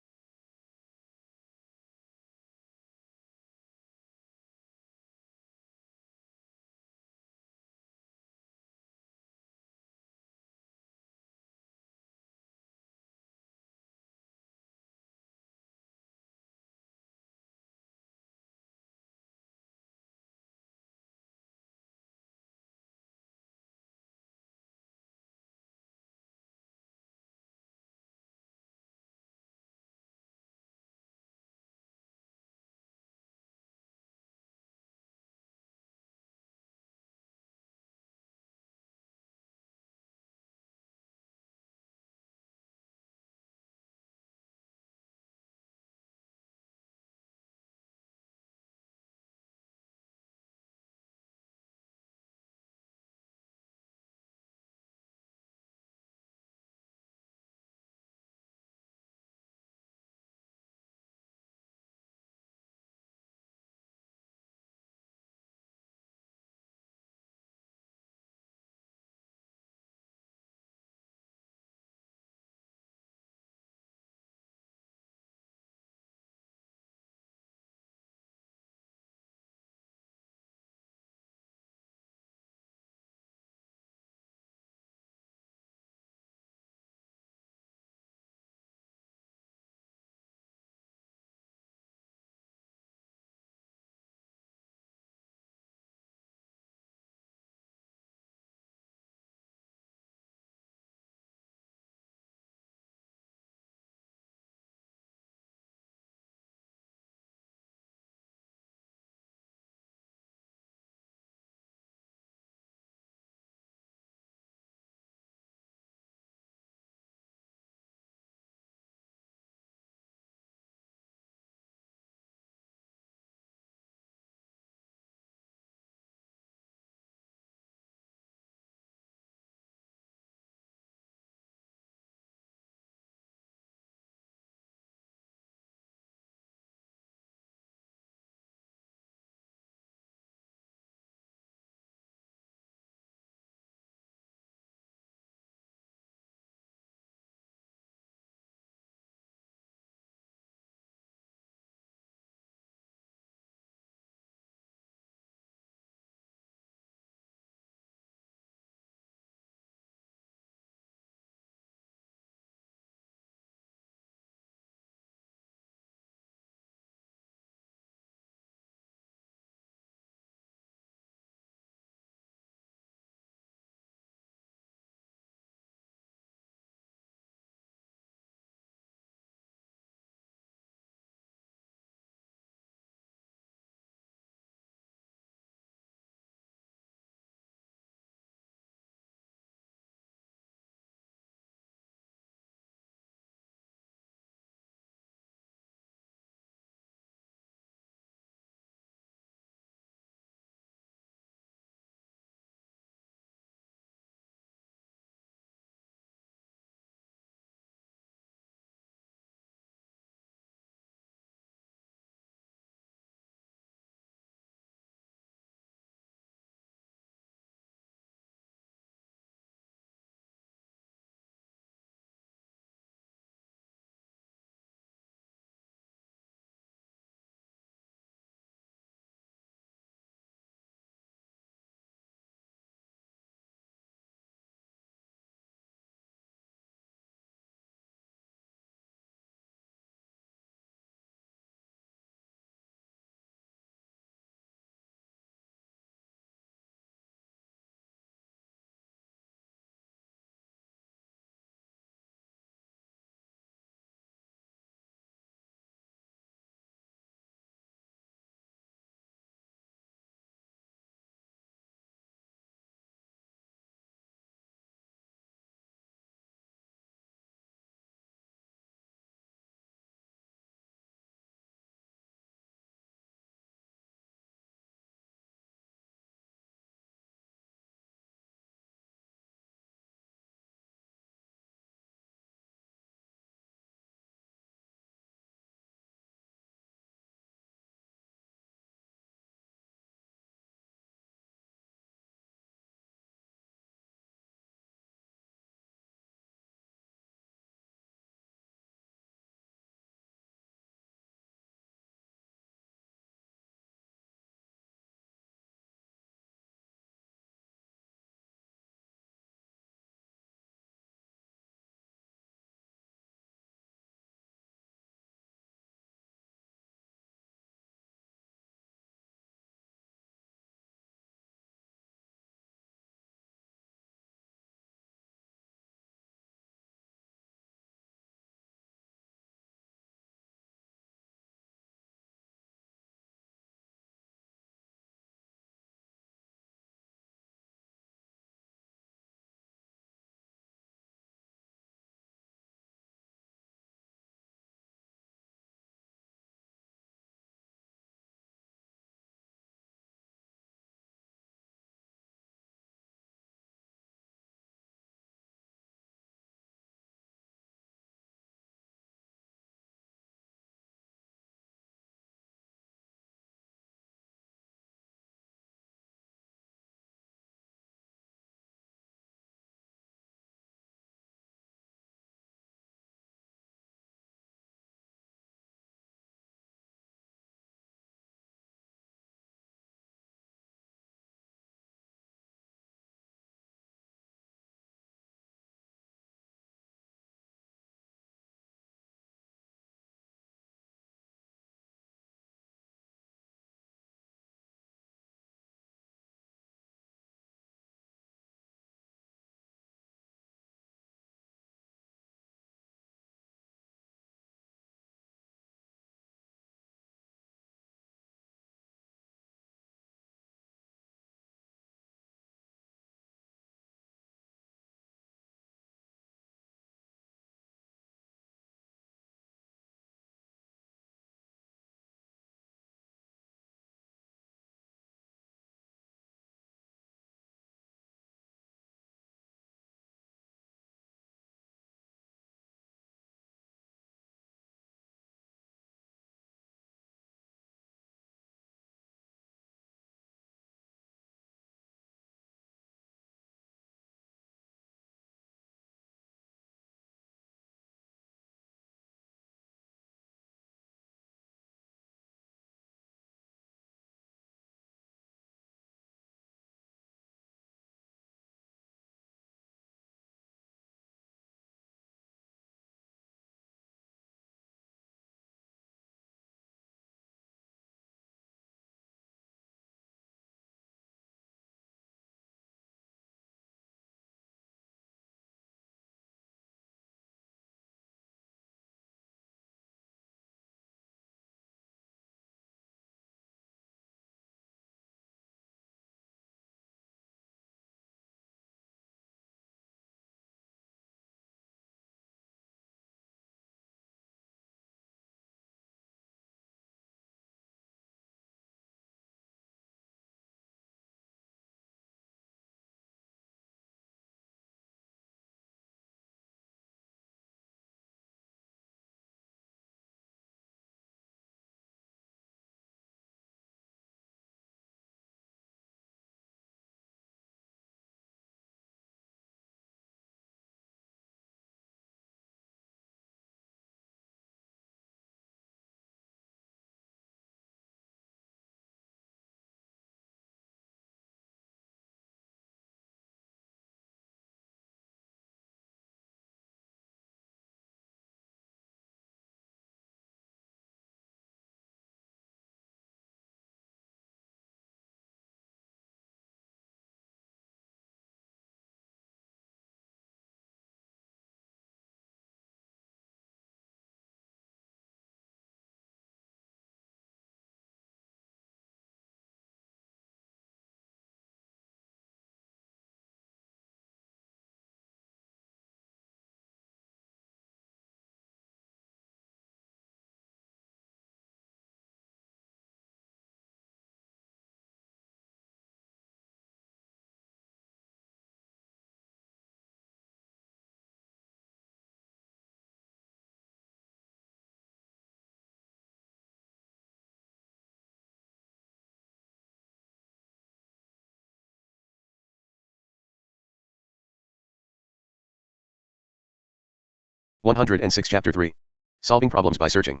A: 106 Chapter 3. Solving problems by searching.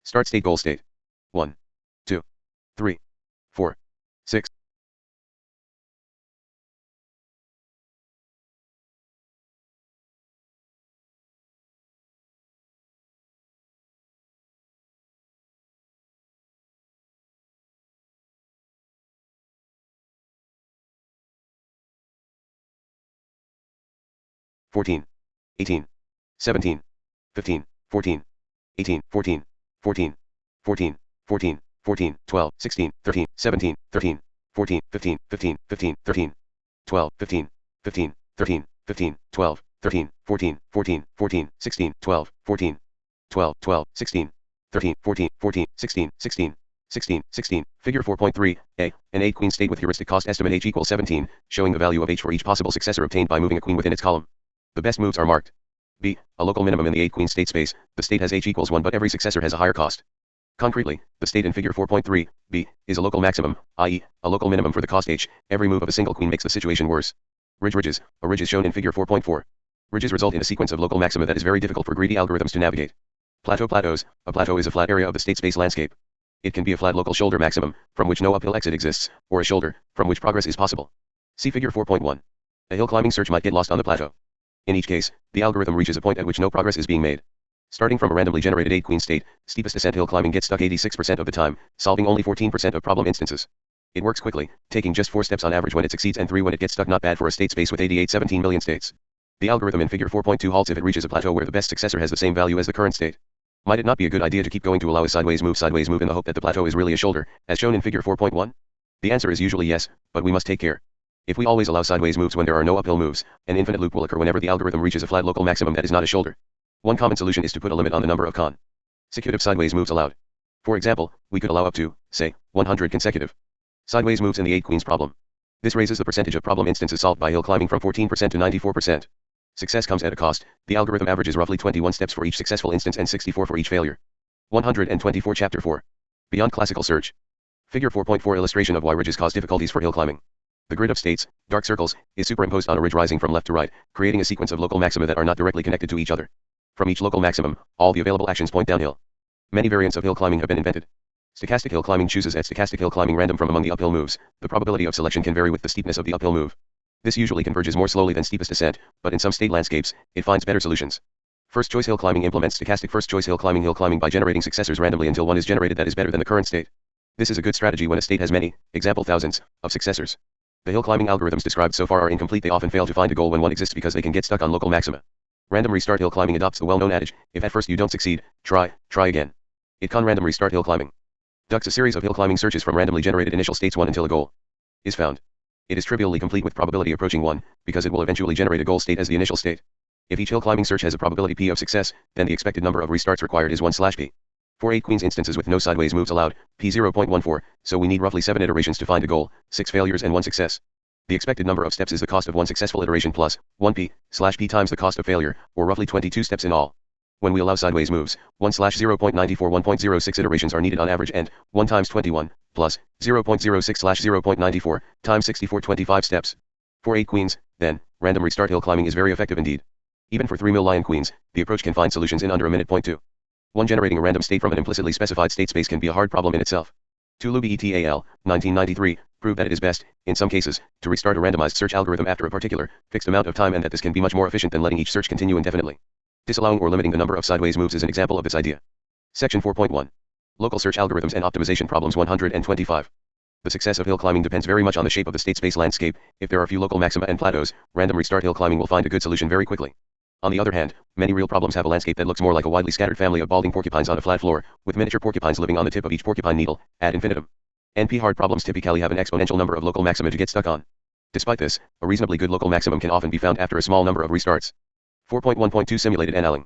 A: Start state goal state. 1, 2, 3, 4, 6. Fourteen, 18, 17, 15, 14, 18, 14, 14, 14, 14, 14, 12, 16, 13, 17, 13, 14, 15, 15, 15, 13, 12, 15, 15, 13, 15, 12, 13, 14, 14, 14, 16, 12, 14, 12, 12, 16, 13, 14, 14, 16, 16, 16, 16. Figure 4.3, A, an 8-queen state with heuristic cost estimate h equals 17, showing the value of h for each possible successor obtained by moving a queen within its column. The best moves are marked. B, a local minimum in the 8-queen state space, the state has h equals 1 but every successor has a higher cost. Concretely, the state in figure 4.3, B, is a local maximum, i.e., a local minimum for the cost h. Every move of a single queen makes the situation worse. Ridges, a ridge is shown in figure 4.4. Ridges result in a sequence of local maxima that is very difficult for greedy algorithms to navigate. Plateaus, a plateau is a flat area of the state space landscape. It can be a flat local shoulder maximum, from which no uphill exit exists, or a shoulder, from which progress is possible. See figure 4.1. A hill climbing search might get lost on the plateau. In each case, the algorithm reaches a point at which no progress is being made. Starting from a randomly generated 8-queen state, steepest descent hill climbing gets stuck 86% of the time, solving only 14% of problem instances. It works quickly, taking just 4 steps on average when it succeeds and 3 when it gets stuck. Not bad for a state space with 17 million states. The algorithm in figure 4.2 halts if it reaches a plateau where the best successor has the same value as the current state. Might it not be a good idea to keep going to allow a sideways move in the hope that the plateau is really a shoulder, as shown in figure 4.1? The answer is usually yes, but we must take care. If we always allow sideways moves when there are no uphill moves, an infinite loop will occur whenever the algorithm reaches a flat local maximum that is not a shoulder. One common solution is to put a limit on the number of consecutive sideways moves allowed. For example, we could allow up to, say, 100 consecutive sideways moves in the 8 queens problem. This raises the percentage of problem instances solved by hill climbing from 14% to 94%. Success comes at a cost. The algorithm averages roughly 21 steps for each successful instance and 64 for each failure. 124 Chapter 4. Beyond classical search. Figure 4.4 illustration of why ridges cause difficulties for hill climbing. The grid of states, dark circles, is superimposed on a ridge rising from left to right, creating a sequence of local maxima that are not directly connected to each other. From each local maximum, all the available actions point downhill. Many variants of hill climbing have been invented. Stochastic hill climbing chooses at stochastic hill climbing random from among the uphill moves. The probability of selection can vary with the steepness of the uphill move. This usually converges more slowly than steepest descent, but in some state landscapes, it finds better solutions. First choice hill climbing implements stochastic first choice hill climbing by generating successors randomly until one is generated that is better than the current state. This is a good strategy when a state has many, example thousands, of successors. The hill climbing algorithms described so far are incomplete. They often fail to find a goal when one exists because they can get stuck on local maxima. Random restart hill climbing adopts the well-known adage, if at first you don't succeed, try again. It can random restart hill climbing. Ducks a series of hill climbing searches from randomly generated initial states 1 until a goal is found. It is trivially complete with probability approaching 1, because it will eventually generate a goal state as the initial state. If each hill climbing search has a probability p of success, then the expected number of restarts required is 1/p. For 8 queens instances with no sideways moves allowed, p 0.14, so we need roughly 7 iterations to find a goal, 6 failures and 1 success. The expected number of steps is the cost of 1 successful iteration plus 1p/p times the cost of failure, or roughly 22 steps in all. When we allow sideways moves, 1/0.94 1.06 iterations are needed on average and 1 times 21 plus 0.06/0.94 times 64 25 steps. For 8 queens, then, random restart hill climbing is very effective indeed. Even for 3 lion queens, the approach can find solutions in under a minute. 1 generating a random state from an implicitly specified state space can be a hard problem in itself. Tulu et al. 1993 proved that it is best, in some cases, to restart a randomized search algorithm after a particular, fixed amount of time and that this can be much more efficient than letting each search continue indefinitely. Disallowing or limiting the number of sideways moves is an example of this idea. Section 4.1. Local search algorithms and optimization problems 125. The success of hill climbing depends very much on the shape of the state space landscape. If there are few local maxima and plateaus, random restart hill climbing will find a good solution very quickly. On the other hand, many real problems have a landscape that looks more like a widely scattered family of balding porcupines on a flat floor, with miniature porcupines living on the tip of each porcupine needle, ad infinitum. NP hard problems typically have an exponential number of local maxima to get stuck on. Despite this, a reasonably good local maximum can often be found after a small number of restarts. 4.1.2 Simulated annealing.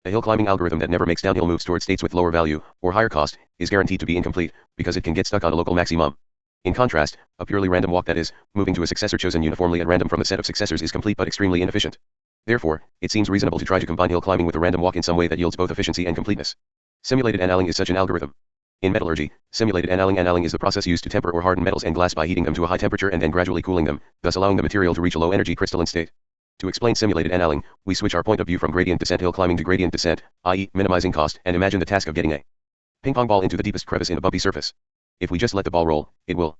A: A hill climbing algorithm that never makes downhill moves toward states with lower value, or higher cost, is guaranteed to be incomplete, because it can get stuck on a local maximum. In contrast, a purely random walk that is, moving to a successor chosen uniformly at random from the set of successors is complete but extremely inefficient. Therefore, it seems reasonable to try to combine hill climbing with a random walk in some way that yields both efficiency and completeness. Simulated annealing is such an algorithm. In metallurgy, simulated annealing is the process used to temper or harden metals and glass by heating them to a high temperature and then gradually cooling them, thus allowing the material to reach a low-energy crystalline state. To explain simulated annealing, we switch our point of view from gradient descent hill climbing to gradient descent, i.e., minimizing cost, and imagine the task of getting a ping pong ball into the deepest crevice in a bumpy surface. If we just let the ball roll, it will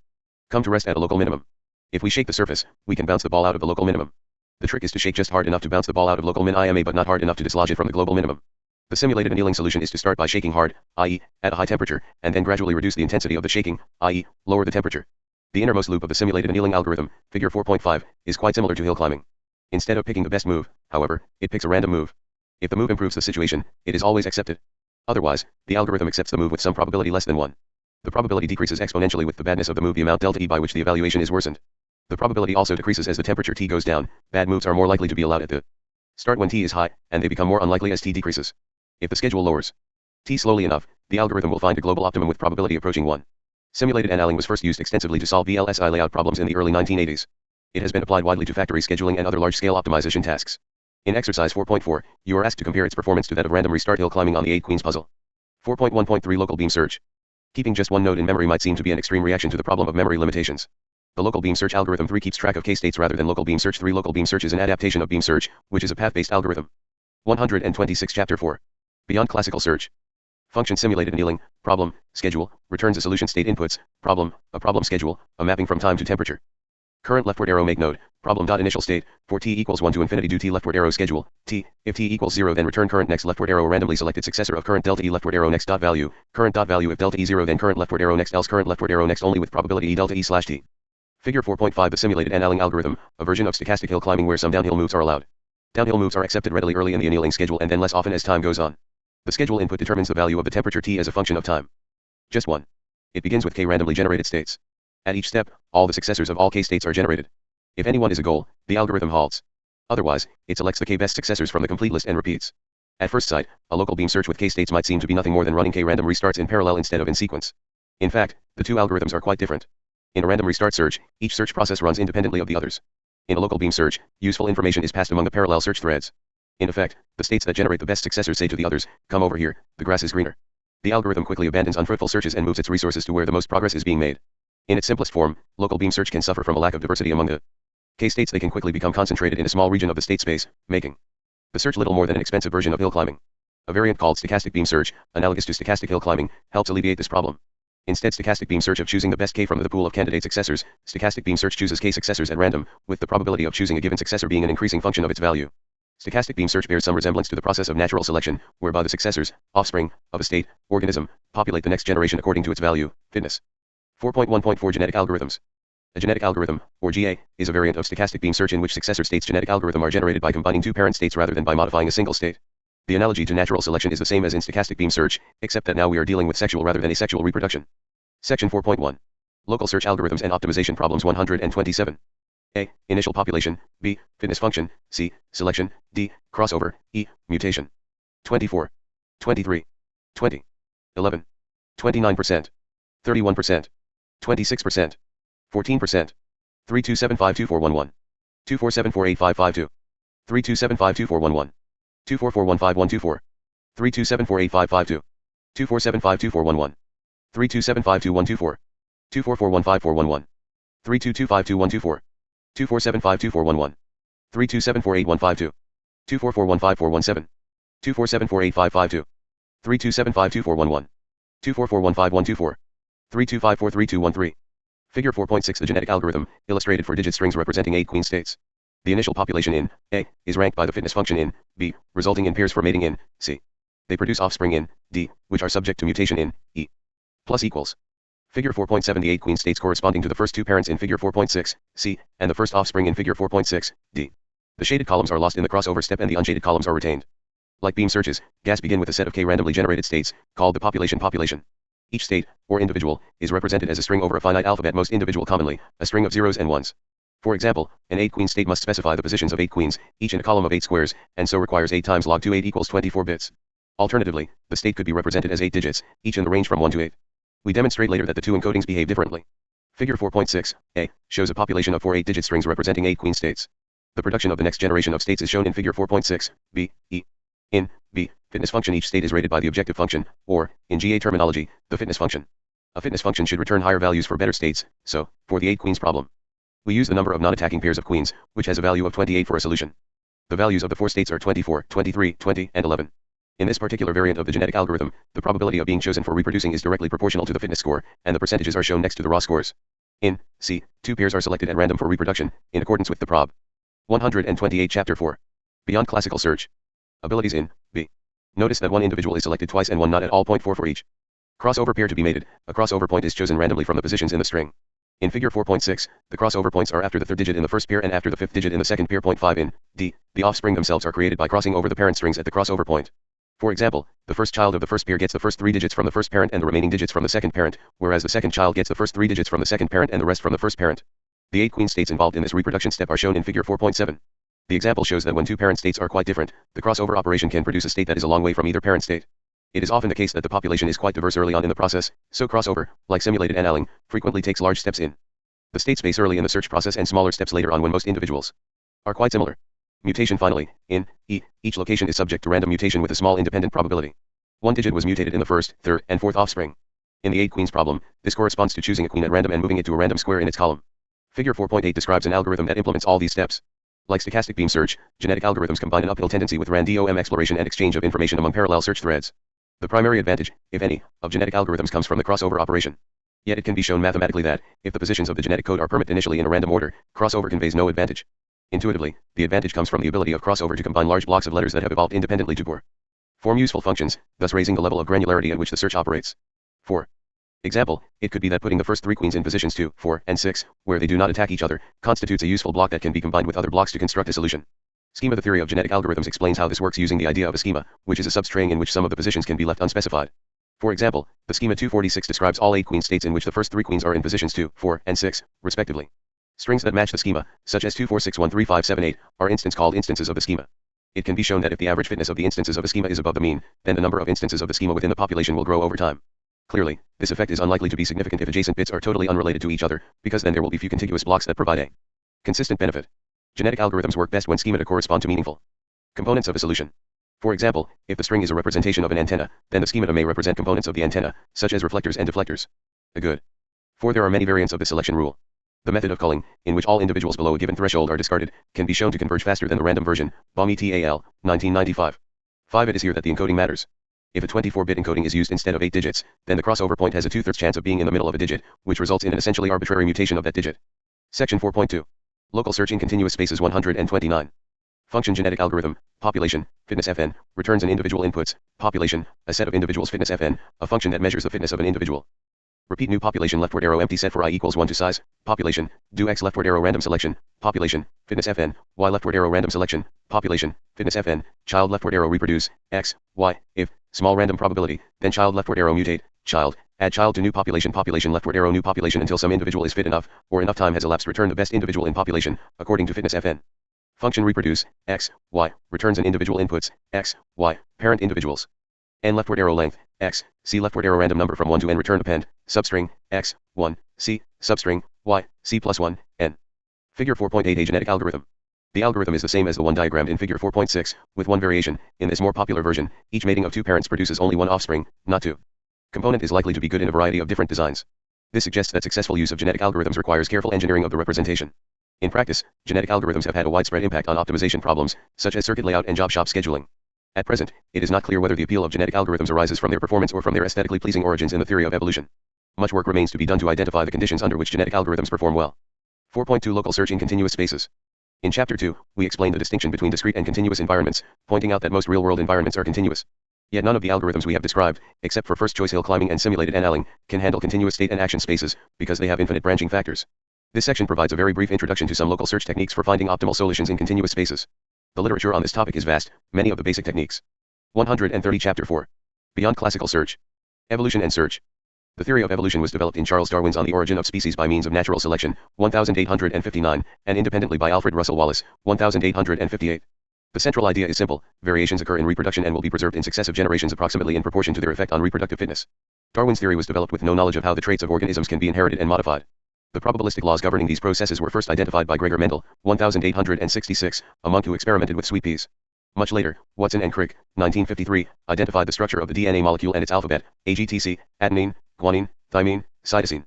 A: come to rest at a local minimum. If we shake the surface, we can bounce the ball out of the local minimum. The trick is to shake just hard enough to bounce the ball out of local min but not hard enough to dislodge it from the global minimum. The simulated annealing solution is to start by shaking hard, i.e., at a high temperature, and then gradually reduce the intensity of the shaking, i.e., lower the temperature. The innermost loop of the simulated annealing algorithm, figure 4.5, is quite similar to hill climbing. Instead of picking the best move, however, it picks a random move. If the move improves the situation, it is always accepted. Otherwise, the algorithm accepts the move with some probability less than 1. The probability decreases exponentially with the badness of the move, the amount delta E by which the evaluation is worsened. The probability also decreases as the temperature T goes down. Bad moves are more likely to be allowed at the start when T is high, and they become more unlikely as T decreases. If the schedule lowers T slowly enough, the algorithm will find a global optimum with probability approaching 1. Simulated annealing was first used extensively to solve VLSI layout problems in the early 1980s. It has been applied widely to factory scheduling and other large-scale optimization tasks. In exercise 4.4, you are asked to compare its performance to that of random restart hill climbing on the 8 queens puzzle. 4.1.3 Local beam search. Keeping just one node in memory might seem to be an extreme reaction to the problem of memory limitations. The local beam search algorithm 3 keeps track of k-states rather than local beam search 3. Local beam search is an adaptation of beam search, which is a path-based algorithm. 126 Chapter 4. Beyond classical search. Function simulated annealing, problem, schedule, returns a solution state inputs, problem, a problem schedule, a mapping from time to temperature. Current leftward arrow make node, problem.initial state, for t equals 1 to infinity do t leftward arrow schedule, t, if t equals 0 then return current next leftward arrow randomly selected successor of current delta e leftward arrow next dot value, current dot value if delta e 0 then current leftward arrow next else current leftward arrow next only with probability e delta e slash t. Figure 4.5 The simulated annealing algorithm, a version of stochastic hill climbing where some downhill moves are allowed. Downhill moves are accepted readily early in the annealing schedule and then less often as time goes on. The schedule input determines the value of the temperature T as a function of time. Just 1. It begins with k randomly generated states. At each step, all the successors of all k states are generated. If any one is a goal, the algorithm halts. Otherwise, it selects the k best successors from the complete list and repeats. At first sight, a local beam search with k states might seem to be nothing more than running k random restarts in parallel instead of in sequence. In fact, the two algorithms are quite different. In a random restart search, each search process runs independently of the others. In a local beam search, useful information is passed among the parallel search threads. In effect, the states that generate the best successors say to the others, come over here, the grass is greener. The algorithm quickly abandons unfruitful searches and moves its resources to where the most progress is being made. In its simplest form, local beam search can suffer from a lack of diversity among the k-states. They can quickly become concentrated in a small region of the state space, making the search little more than an expensive version of hill climbing. A variant called stochastic beam search, analogous to stochastic hill climbing, helps alleviate this problem. Instead stochastic beam search of choosing the best k from the pool of candidate successors, stochastic beam search chooses k successors at random, with the probability of choosing a given successor being an increasing function of its value. Stochastic beam search bears some resemblance to the process of natural selection, whereby the successors, offspring, of a state, organism, populate the next generation according to its value, fitness. 4.1.4 Genetic algorithms. A genetic algorithm, or GA, is a variant of stochastic beam search in which successor states genetic algorithm are generated by combining two parent states rather than by modifying a single state. The analogy to natural selection is the same as in stochastic beam search, except that now we are dealing with sexual rather than asexual reproduction. Section 4.1. Local search algorithms and optimization problems 127. A. Initial population. B. Fitness function. C. Selection. D. Crossover. E. Mutation. 24. 23. 20. 11. 29%. 31%. 26%. 14%. 32752411. 247485552. 32752411. 2441512. 32748552. 2475241. 32752124. 2441541. 32252124. 2475241. 32748152. 244154117. 247485552. 32752411. 2441512. 32543213. Figure 4.6 The genetic algorithm, illustrated for digit strings representing 8 queen states. The initial population in A is ranked by the fitness function in B, resulting in pairs for mating in C. They produce offspring in D, which are subject to mutation in E. Plus equals. Figure 4.7 The 8 queen states corresponding to the first two parents in figure 4.6, C, and the first offspring in figure 4.6, D. The shaded columns are lost in the crossover step and the unshaded columns are retained. Like beam searches, GAS begin with a set of k randomly generated states, called the population. Each state, or individual, is represented as a string over a finite alphabet, most individual commonly, a string of zeros and ones. For example, an 8 queen state must specify the positions of 8 queens, each in a column of 8 squares, and so requires 8 times log 2 8 equals 24 bits. Alternatively, the state could be represented as 8 digits, each in the range from 1 to 8. We demonstrate later that the two encodings behave differently. Figure 4.6, A, shows a population of 4 8-digit strings representing 8 queen states. The production of the next generation of states is shown in figure 4.6, B, E. In B, fitness function each state is rated by the objective function, or, in GA terminology, the fitness function. A fitness function should return higher values for better states, so, for the 8 queens problem, we use the number of non-attacking pairs of queens, which has a value of 28 for a solution. The values of the 4 states are 24, 23, 20, and 11. In this particular variant of the genetic algorithm, the probability of being chosen for reproducing is directly proportional to the fitness score, and the percentages are shown next to the raw scores. In C, 2 pairs are selected at random for reproduction, in accordance with the Prob. 128 Chapter 4. Beyond classical search. Abilities in B. Notice that one individual is selected twice and one not at all. 4 for each crossover pair to be mated. A crossover point is chosen randomly from the positions in the string. In figure 4.6, the crossover points are after the third digit in the first pair and after the fifth digit in the second pair. 5 in D, the offspring themselves are created by crossing over the parent strings at the crossover point. For example, the first child of the first pair gets the first 3 digits from the first parent and the remaining digits from the second parent, whereas the second child gets the first 3 digits from the second parent and the rest from the first parent. The 8 queen states involved in this reproduction step are shown in figure 4.7. The example shows that when 2 parent states are quite different, the crossover operation can produce a state that is a long way from either parent state. It is often the case that the population is quite diverse early on in the process, so crossover, like simulated annealing, frequently takes large steps in the state space early in the search process and smaller steps later on when most individuals are quite similar. Mutation finally, in E, each location is subject to random mutation with a small independent probability. 1 digit was mutated in the first, third, and fourth offspring. In the 8 queens problem, this corresponds to choosing a queen at random and moving it to a random square in its column. Figure 4.8 describes an algorithm that implements all these steps. Like stochastic beam search, genetic algorithms combine an uphill tendency with random exploration and exchange of information among parallel search threads. The primary advantage, if any, of genetic algorithms comes from the crossover operation. Yet it can be shown mathematically that, if the positions of the genetic code are permitted initially in a random order, crossover conveys no advantage. Intuitively, the advantage comes from the ability of crossover to combine large blocks of letters that have evolved independently to form useful functions, thus raising the level of granularity at which the search operates. For example, it could be that putting the first 3 queens in positions 2, 4, and 6, where they do not attack each other, constitutes a useful block that can be combined with other blocks to construct a solution. Schema. The theory of genetic algorithms explains how this works using the idea of a schema, which is a substring in which some of the positions can be left unspecified. For example, the schema 246 describes all 8 queen states in which the first 3 queens are in positions 2, 4, and 6, respectively. Strings that match the schema, such as 246135778, are called instances of the schema. It can be shown that if the average fitness of the instances of a schema is above the mean, then the number of instances of the schema within the population will grow over time. Clearly, this effect is unlikely to be significant if adjacent bits are totally unrelated to each other, because then there will be few contiguous blocks that provide a consistent benefit. Genetic algorithms work best when schemata correspond to meaningful components of a solution. For example, if the string is a representation of an antenna, then the schemata may represent components of the antenna, such as reflectors and deflectors. Good. For there are many variants of the selection rule. The method of culling, in which all individuals below a given threshold are discarded, can be shown to converge faster than the random version, Baum et al., 1995. 5. It is here that the encoding matters. If a 24-bit encoding is used instead of 8 digits, then the crossover point has a 2/3 chance of being in the middle of a digit, which results in an essentially arbitrary mutation of that digit. Section 4.2. Local search in continuous spaces. 129. Function genetic algorithm, population, fitness Fn, returns an individual inputs, population, a set of individuals fitness Fn, a function that measures the fitness of an individual. Repeat new population leftward arrow empty set for I equals 1 to size, population, do x leftward arrow random selection, population, fitness Fn, y leftward arrow random selection, population, fitness Fn, child leftward arrow reproduce, x, y, if, small random probability, then child leftward arrow mutate, child, add child to new population leftward arrow new population until some individual is fit enough, or enough time has elapsed return the best individual in population, according to fitness Fn. Function reproduce, x, y, returns an individual inputs, x, y, parent individuals. N leftward arrow length, x, c leftward arrow random number from 1 to n return append, substring, x, 1, c, substring, y, c plus 1, n. Figure 4.8 A genetic algorithm. The algorithm is the same as the one diagrammed in figure 4.6, with one variation. In this more popular version, each mating of 2 parents produces only 1 offspring, not 2. Component is likely to be good in a variety of different designs. This suggests that successful use of genetic algorithms requires careful engineering of the representation. In practice, genetic algorithms have had a widespread impact on optimization problems, such as circuit layout and job shop scheduling. At present, it is not clear whether the appeal of genetic algorithms arises from their performance or from their aesthetically pleasing origins in the theory of evolution. Much work remains to be done to identify the conditions under which genetic algorithms perform well. 4.2 Local search in continuous spaces. In Chapter 2, we explain the distinction between discrete and continuous environments, pointing out that most real-world environments are continuous. Yet none of the algorithms we have described, except for first-choice hill climbing and simulated annealing, can handle continuous state and action spaces, because they have infinite branching factors. This section provides a very brief introduction to some local search techniques for finding optimal solutions in continuous spaces. The literature on this topic is vast, many of the basic techniques. 130 Chapter 4. Beyond classical search. Evolution and search. The theory of evolution was developed in Charles Darwin's On the Origin of Species by Means of Natural Selection, 1859, and independently by Alfred Russel Wallace, 1858. The central idea is simple: variations occur in reproduction and will be preserved in successive generations approximately in proportion to their effect on reproductive fitness. Darwin's theory was developed with no knowledge of how the traits of organisms can be inherited and modified. The probabilistic laws governing these processes were first identified by Gregor Mendel, 1866, a monk who experimented with sweet peas. Much later, Watson and Crick, 1953, identified the structure of the DNA molecule and its alphabet, AGTC, adenine, guanine, thymine, cytosine.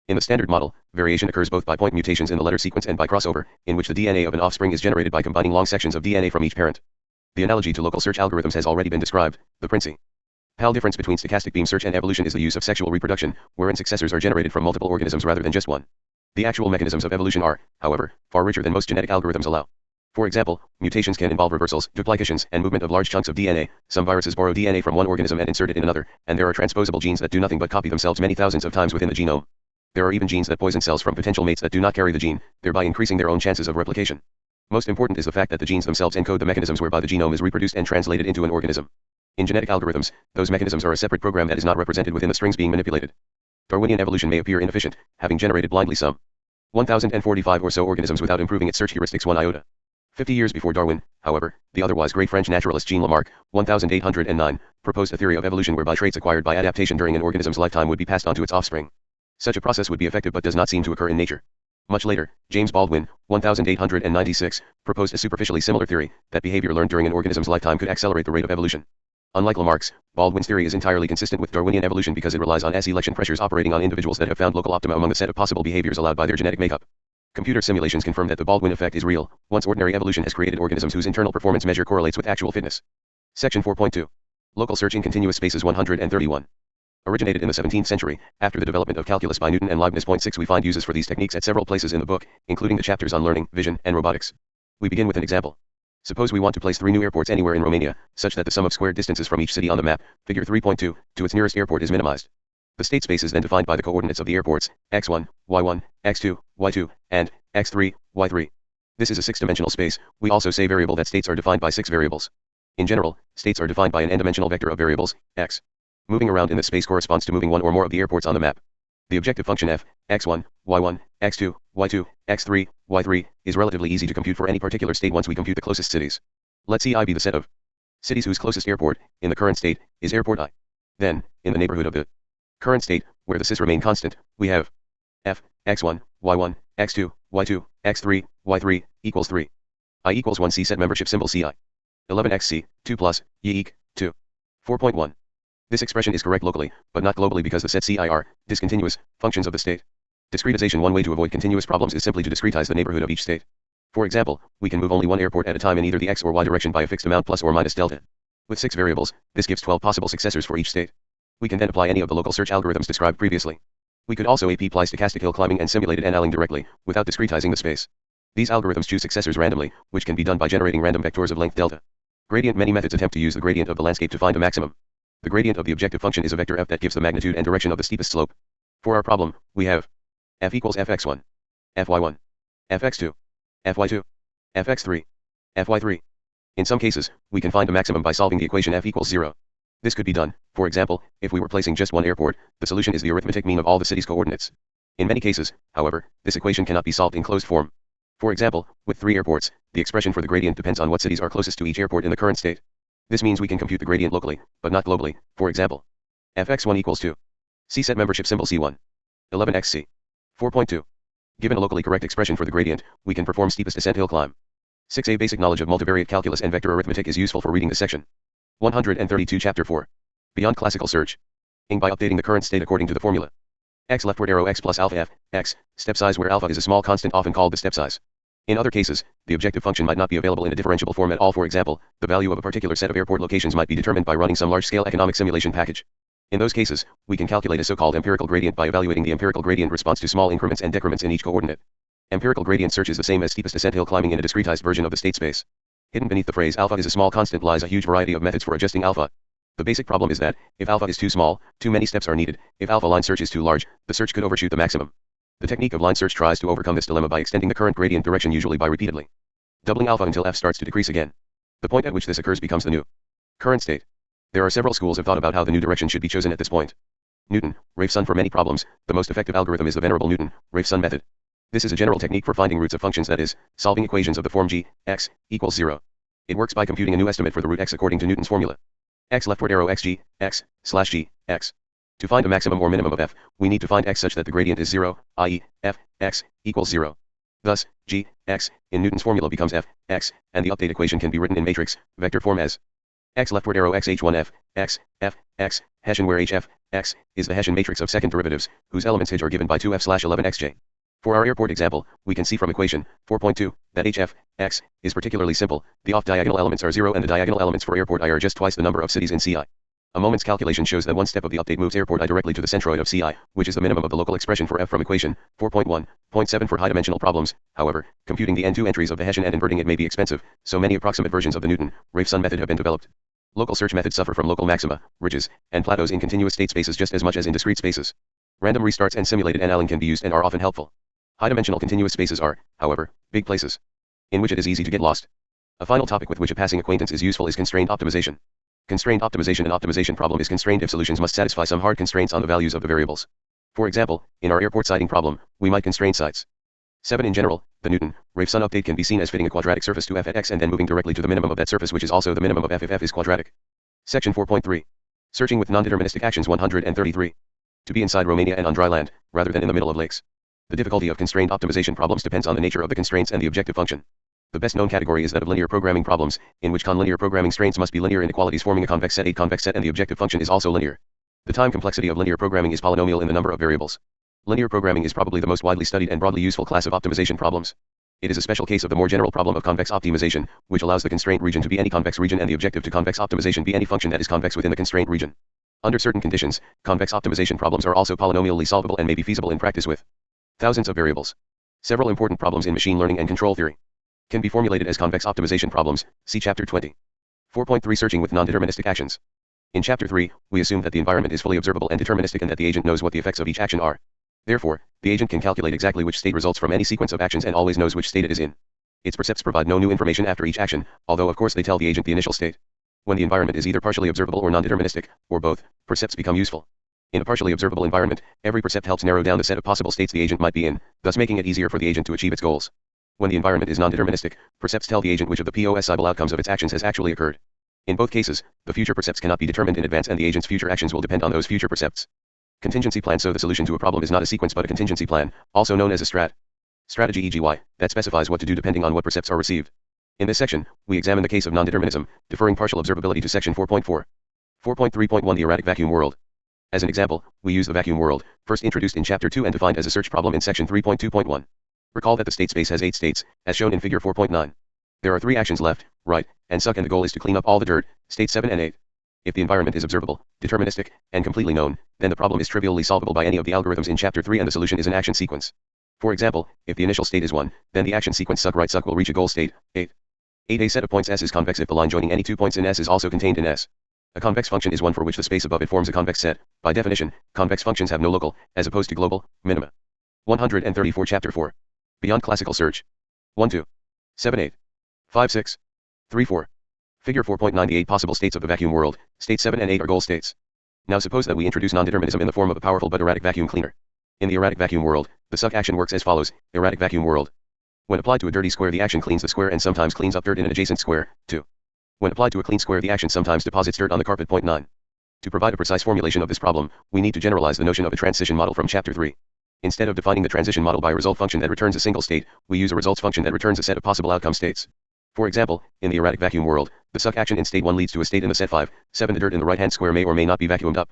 A: In the standard model, variation occurs both by point mutations in the letter sequence and by crossover, in which the DNA of an offspring is generated by combining long sections of DNA from each parent. The analogy to local search algorithms has already been described. The principal difference between stochastic beam search and evolution is the use of sexual reproduction, wherein successors are generated from multiple organisms rather than just one. The actual mechanisms of evolution are, however, far richer than most genetic algorithms allow. For example, mutations can involve reversals, duplications, and movement of large chunks of DNA. Some viruses borrow DNA from one organism and insert it in another, and there are transposable genes that do nothing but copy themselves many thousands of times within the genome. There are even genes that poison cells from potential mates that do not carry the gene, thereby increasing their own chances of replication. Most important is the fact that the genes themselves encode the mechanisms whereby the genome is reproduced and translated into an organism. In genetic algorithms, those mechanisms are a separate program that is not represented within the strings being manipulated. Darwinian evolution may appear inefficient, having generated blindly some 1,045 or so organisms without improving its search heuristics one iota. 50 years before Darwin, however, the otherwise great French naturalist Jean Lamarck, 1809, proposed a theory of evolution whereby traits acquired by adaptation during an organism's lifetime would be passed on to its offspring. Such a process would be effective but does not seem to occur in nature. Much later, James Baldwin, 1896, proposed a superficially similar theory, that behavior learned during an organism's lifetime could accelerate the rate of evolution. Unlike Lamarck's, Baldwin's theory is entirely consistent with Darwinian evolution because it relies on selection pressures operating on individuals that have found local optima among the set of possible behaviors allowed by their genetic makeup. Computer simulations confirm that the Baldwin effect is real, once ordinary evolution has created organisms whose internal performance measure correlates with actual fitness. Section 4.2. Local search in continuous spaces 131. Originated in the 17th century, after the development of calculus by Newton and Leibniz. 6. We find uses for these techniques at several places in the book, including the chapters on learning, vision, and robotics. We begin with an example. Suppose we want to place 3 new airports anywhere in Romania, such that the sum of squared distances from each city on the map, figure 3.2, to its nearest airport is minimized. The state space is then defined by the coordinates of the airports, x1, y1, x2, y2, and x3, y3. This is a 6-dimensional space. We also say variable that states are defined by 6 variables. In general, states are defined by an n-dimensional vector of variables, x. Moving around in this space corresponds to moving one or more of the airports on the map. The objective function f, x1, y1, x2, y2, x3, y3, is relatively easy to compute for any particular state once we compute the closest cities. Let Ci be the set of cities whose closest airport, in the current state, is airport I. Then, in the neighborhood of the current state, where the cis remain constant, we have f, x1, y1, x2, y2, x3, y3, equals 3. I equals 1 C set membership symbol Ci. 11xc, 2 plus, y 2. 4.1. This expression is correct locally, but not globally because the sets Ci are discontinuous functions of the state. Discretization. One way to avoid continuous problems is simply to discretize the neighborhood of each state. For example, we can move only one airport at a time in either the x or y direction by a fixed amount plus or minus delta. With 6 variables, this gives 12 possible successors for each state. We can then apply any of the local search algorithms described previously. We could also apply stochastic hill climbing and simulated annealing directly, without discretizing the space. These algorithms choose successors randomly, which can be done by generating random vectors of length delta. Gradient. Many methods attempt to use the gradient of the landscape to find a maximum. The gradient of the objective function is a vector f that gives the magnitude and direction of the steepest slope. For our problem, we have f equals fx1, fy1, fx2, fy2, fx3, fy3. In some cases, we can find a maximum by solving the equation f equals 0. This could be done, for example, if we were placing just one airport, the solution is the arithmetic mean of all the city's coordinates. In many cases, however, this equation cannot be solved in closed form. For example, with 3 airports, the expression for the gradient depends on what cities are closest to each airport in the current state. This means we can compute the gradient locally, but not globally. For example, fx1 equals 2. C set membership symbol C1. 11xc. 4.2. Given a locally correct expression for the gradient, we can perform steepest descent hill climb. 6a. Basic knowledge of multivariate calculus and vector arithmetic is useful for reading this section. 132 Chapter 4. Beyond classical search. By updating the current state according to the formula. X leftward arrow x plus alpha f, x, step size where alpha is a small constant often called the step size. In other cases, the objective function might not be available in a differentiable form at all. For example, the value of a particular set of airport locations might be determined by running some large-scale economic simulation package. In those cases, we can calculate a so-called empirical gradient by evaluating the empirical gradient response to small increments and decrements in each coordinate. Empirical gradient search is the same as steepest descent hill climbing in a discretized version of the state space. Hidden beneath the phrase alpha is a small constant lies a huge variety of methods for adjusting alpha. The basic problem is that, if alpha is too small, too many steps are needed. If alpha line search is too large, the search could overshoot the maximum. The technique of line search tries to overcome this dilemma by extending the current gradient direction, usually by repeatedly doubling alpha until f starts to decrease again. The point at which this occurs becomes the new current state. There are several schools of thought about how the new direction should be chosen at this point. Newton, Raphson. For many problems, the most effective algorithm is the venerable Newton, Raphson method. This is a general technique for finding roots of functions, that is, solving equations of the form g, x, equals 0. It works by computing a new estimate for the root x according to Newton's formula. X leftward arrow xg, x, slash g, x. To find a maximum or minimum of f, we need to find x such that the gradient is 0, i.e., f, x, equals 0. Thus, g, x, in Newton's formula becomes f, x, and the update equation can be written in matrix, vector form as X leftward arrow X H1F, X, F, X, Hessian where HF, X, is the Hessian matrix of second derivatives, whose elements H are given by 2F/11XJ. For our airport example, we can see from equation 4.2 that HF, X, is particularly simple. The off-diagonal elements are 0 and the diagonal elements for airport I are just twice the number of cities in CI. A moment's calculation shows that one step of the update moves airport I directly to the centroid of CI, which is the minimum of the local expression for F from equation 4.1.7 for high-dimensional problems. However, computing the n2 entries of the Hessian and inverting it may be expensive, so many approximate versions of the Newton-Raphson method have been developed. Local search methods suffer from local maxima, ridges, and plateaus in continuous state spaces just as much as in discrete spaces. Random restarts and simulated annealing can be used and are often helpful. High-dimensional continuous spaces are, however, big places in which it is easy to get lost. A final topic with which a passing acquaintance is useful is constraint optimization. Constraint optimization. An optimization problem is constrained if solutions must satisfy some hard constraints on the values of the variables. For example, in our airport siting problem, we might constrain sites. 7. In general, the Newton-Raphson update can be seen as fitting a quadratic surface to f at x and then moving directly to the minimum of that surface, which is also the minimum of f if f is quadratic. Section 4.3. Searching with non-deterministic actions 133. To be inside Romania and on dry land, rather than in the middle of lakes. The difficulty of constraint optimization problems depends on the nature of the constraints and the objective function. The best known category is that of linear programming problems, in which conlinear programming strains must be linear inequalities forming a convex set, and the objective function is also linear. The time complexity of linear programming is polynomial in the number of variables. Linear programming is probably the most widely studied and broadly useful class of optimization problems. It is a special case of the more general problem of convex optimization, which allows the constraint region to be any convex region and the objective to convex optimization be any function that is convex within the constraint region. Under certain conditions, convex optimization problems are also polynomially solvable and may be feasible in practice with thousands of variables. Several important problems in machine learning and control theory can be formulated as convex optimization problems. See Chapter 20. 4.3 Searching with non-deterministic actions. In Chapter 3, we assume that the environment is fully observable and deterministic and that the agent knows what the effects of each action are. Therefore, the agent can calculate exactly which state results from any sequence of actions and always knows which state it is in. Its percepts provide no new information after each action, although of course they tell the agent the initial state. When the environment is either partially observable or non-deterministic, or both, percepts become useful. In a partially observable environment, every percept helps narrow down the set of possible states the agent might be in, thus making it easier for the agent to achieve its goals. When the environment is non-deterministic, percepts tell the agent which of the possible outcomes of its actions has actually occurred. In both cases, the future percepts cannot be determined in advance and the agent's future actions will depend on those future percepts. Contingency plan. So the solution to a problem is not a sequence but a contingency plan, also known as a strategy e.g. that specifies what to do depending on what percepts are received. In this section, we examine the case of non-determinism, deferring partial observability to section 4.4. 4.3.1 The erratic vacuum world. As an example, we use the vacuum world, first introduced in Chapter 2 and defined as a search problem in section 3.2.1. Recall that the state space has 8 states, as shown in figure 4.9. There are 3 actions left, right, and suck, and the goal is to clean up all the dirt, states 7 and 8. If the environment is observable, deterministic, and completely known, then the problem is trivially solvable by any of the algorithms in Chapter 3 and the solution is an action sequence. For example, if the initial state is 1, then the action sequence suck right suck will reach a goal state, 8. 8. A set of points S is convex if the line joining any 2 points in S is also contained in S. A convex function is one for which the space above it forms a convex set. By definition, convex functions have no local, as opposed to global, minima. 134 Chapter 4. Beyond classical search. 1 2. 7 8. 5 6. 3 4. Figure 4.9 The 8 possible states of the vacuum world, states 7 and 8 are goal states. Now suppose that we introduce non-determinism in the form of a powerful but erratic vacuum cleaner. In the erratic vacuum world, the suck action works as follows. Erratic vacuum world. When applied to a dirty square the action cleans the square and sometimes cleans up dirt in an adjacent square. 2. When applied to a clean square the action sometimes deposits dirt on the carpet. 9. To provide a precise formulation of this problem, we need to generalize the notion of a transition model from Chapter 3. Instead of defining the transition model by a result function that returns a single state, we use a results function that returns a set of possible outcome states. For example, in the erratic vacuum world, the suck action in state 1 leads to a state in the set 5, 7. The dirt in the right-hand square may or may not be vacuumed up.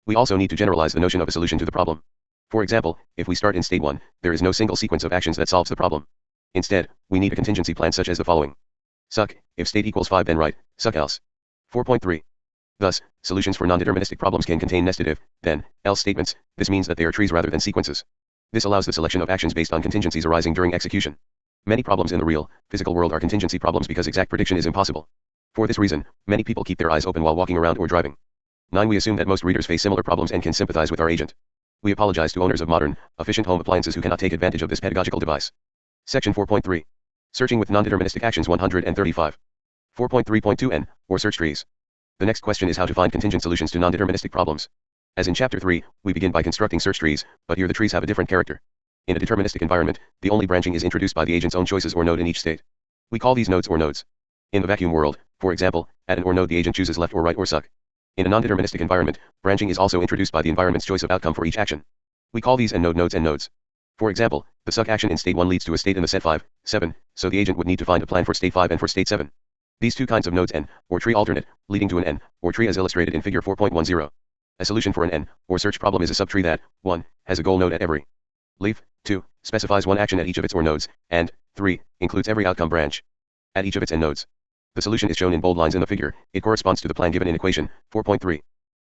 A: We also need to generalize the notion of a solution to the problem. For example, if we start in state 1, there is no single sequence of actions that solves the problem. Instead, we need a contingency plan such as the following. Suck, if state equals 5 then right, suck else. 4.3. Thus, solutions for non-deterministic problems can contain nested if, then, else statements. This means that they are trees rather than sequences. This allows the selection of actions based on contingencies arising during execution. Many problems in the real, physical world are contingency problems because exact prediction is impossible. For this reason, many people keep their eyes open while walking around or driving. 9. We assume that most readers face similar problems and can sympathize with our agent. We apologize to owners of modern, efficient home appliances who cannot take advantage of this pedagogical device. Section 4.3. Searching with non-deterministic actions 135. 4.3.2 N, or search trees. The next question is how to find contingent solutions to non-deterministic problems. As in Chapter 3, we begin by constructing search trees, but here the trees have a different character. In a deterministic environment, the only branching is introduced by the agent's own choices or node in each state. We call these nodes or nodes. In the vacuum world, for example, at an or node the agent chooses left or right or suck. In a non-deterministic environment, branching is also introduced by the environment's choice of outcome for each action. We call these nodes and nodes. For example, the suck action in state 1 leads to a state in the set 5, 7, so the agent would need to find a plan for state 5 and for state 7. These two kinds of nodes n, or tree alternate, leading to an n, or tree as illustrated in figure 4.10. A solution for an n, or search problem is a subtree that, 1, has a goal node at every leaf, 2, specifies one action at each of its or nodes, and 3, includes every outcome branch at each of its n nodes. The solution is shown in bold lines in the figure. It corresponds to the plan given in equation 4.3.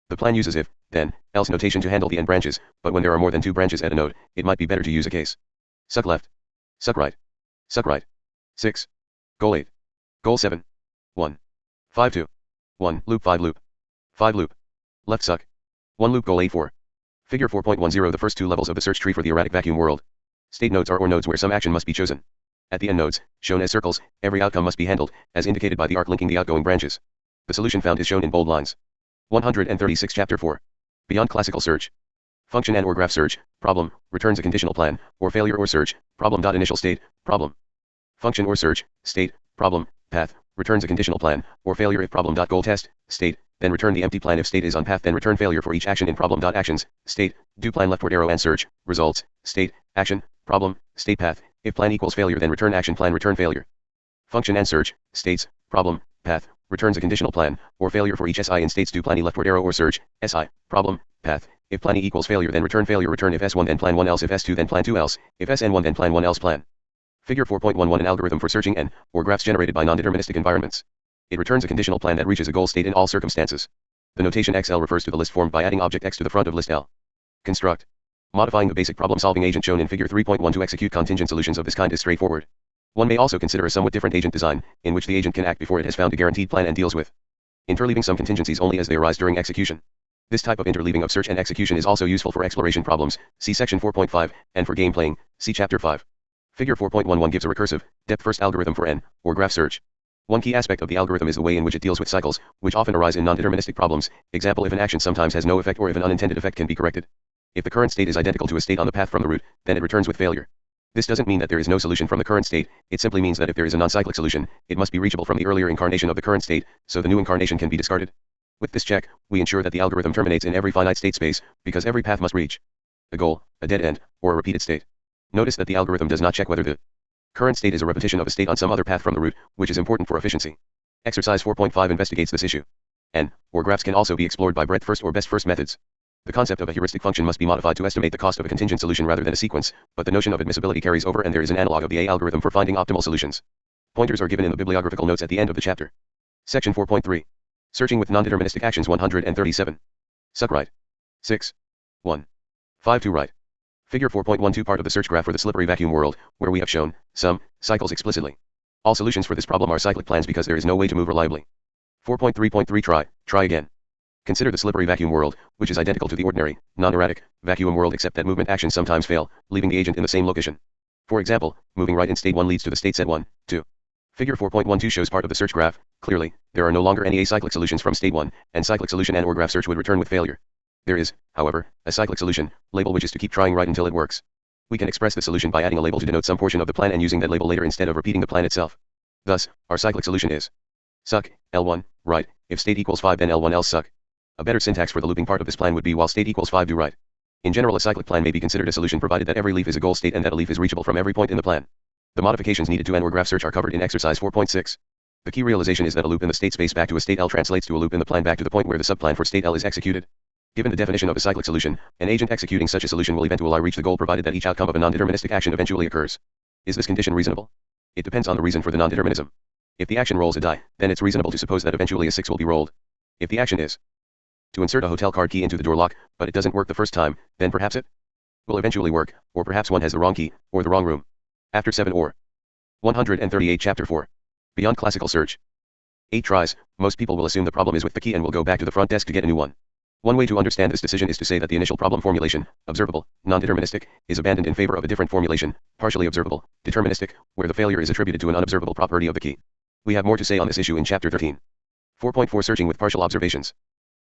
A: The plan uses if, then, else notation to handle the n branches, but when there are more than 2 branches at a node, it might be better to use a case. Suck left. Suck right. Suck right. 6. Goal 8. Goal 7. 1. 5 2. 1 loop 5 loop. 5 loop. Left suck. 1 loop goal 8 4. Figure 4.10. The first 2 levels of the search tree for the erratic vacuum world. State nodes are or nodes where some action must be chosen. At the end nodes, shown as circles, every outcome must be handled, as indicated by the arc linking the outgoing branches. The solution found is shown in bold lines. 136 Chapter 4. Beyond classical search. Function and or graph search, problem, returns a conditional plan, or failure or search, problem. Initial state, problem. Function or search, state, problem, path, returns a conditional plan, or failure if problem. Goal test, state, then return the empty plan if state is on path, then return failure for each action in problem. Actions, state, do plan leftward arrow and search, results, state, action, problem, state path, if plan equals failure then return action plan return failure. Function and search, states, problem, path, returns a conditional plan, or failure for each SI in states do plan leftward arrow or search, SI, problem, path, if plan equals failure then return failure return if S1 then plan 1 else if S2 then plan 2 else, if SN1 then plan 1 else plan. Figure 4.11 An algorithm for searching n, or graphs generated by non-deterministic environments. It returns a conditional plan that reaches a goal state in all circumstances. The notation XL refers to the list formed by adding object X to the front of list L. Construct. Modifying the basic problem-solving agent shown in figure 3.1 to execute contingent solutions of this kind is straightforward. One may also consider a somewhat different agent design, in which the agent can act before it has found a guaranteed plan and deals with interleaving some contingencies only as they arise during execution. This type of interleaving of search and execution is also useful for exploration problems, see section 4.5, and for game playing, see chapter 5. Figure 4.11 gives a recursive, depth-first algorithm for n, or graph search. One key aspect of the algorithm is the way in which it deals with cycles, which often arise in non-deterministic problems. Example, if an action sometimes has no effect or if an unintended effect can be corrected. If the current state is identical to a state on the path from the root, then it returns with failure. This doesn't mean that there is no solution from the current state, it simply means that if there is a non-cyclic solution, it must be reachable from the earlier incarnation of the current state, so the new incarnation can be discarded. With this check, we ensure that the algorithm terminates in every finite state space, because every path must reach a goal, a dead end, or a repeated state. Notice that the algorithm does not check whether the current state is a repetition of a state on some other path from the root, which is important for efficiency. Exercise 4.5 investigates this issue. N, or graphs can also be explored by breadth first or best first methods. The concept of a heuristic function must be modified to estimate the cost of a contingent solution rather than a sequence, but the notion of admissibility carries over and there is an analog of the A algorithm for finding optimal solutions. Pointers are given in the bibliographical notes at the end of the chapter. Section 4.3. Searching with non-deterministic actions 137. Suck right. 6. 1. 5 2 right. Figure 4.12 part of the search graph for the slippery vacuum world, where we have shown some cycles explicitly. All solutions for this problem are cyclic plans because there is no way to move reliably. 4.3.3 Try again. Consider the slippery vacuum world, which is identical to the ordinary, non-erratic, vacuum world except that movement actions sometimes fail, leaving the agent in the same location. For example, moving right in state 1 leads to the state set 1, 2. Figure 4.12 shows part of the search graph. Clearly, there are no longer any acyclic solutions from state 1, and cyclic solution and or graph search would return with failure. There is, however, a cyclic solution, label which is to keep trying right until it works. We can express the solution by adding a label to denote some portion of the plan and using that label later instead of repeating the plan itself. Thus, our cyclic solution is suck, L1, right, if state equals 5 then L1 else suck. A better syntax for the looping part of this plan would be while state equals 5 do right. In general, a cyclic plan may be considered a solution provided that every leaf is a goal state and that a leaf is reachable from every point in the plan. The modifications needed to n or graph search are covered in exercise 4.6. The key realization is that a loop in the state space back to a state L translates to a loop in the plan back to the point where the subplan for state L is executed. Given the definition of a cyclic solution, an agent executing such a solution will eventually reach the goal provided that each outcome of a non-deterministic action eventually occurs. Is this condition reasonable? It depends on the reason for the non-determinism. If the action rolls a die, then it's reasonable to suppose that eventually a 6 will be rolled. If the action is to insert a hotel card key into the door lock, but it doesn't work the first time, then perhaps it will eventually work, or perhaps one has the wrong key, or the wrong room. After 7 or 138 Chapter 4. Beyond classical search. 8 tries, most people will assume the problem is with the key and will go back to the front desk to get a new one. One way to understand this decision is to say that the initial problem formulation, observable, non-deterministic, is abandoned in favor of a different formulation, partially observable, deterministic, where the failure is attributed to an unobservable property of the key. We have more to say on this issue in Chapter 13. 4.4 Searching with partial observations.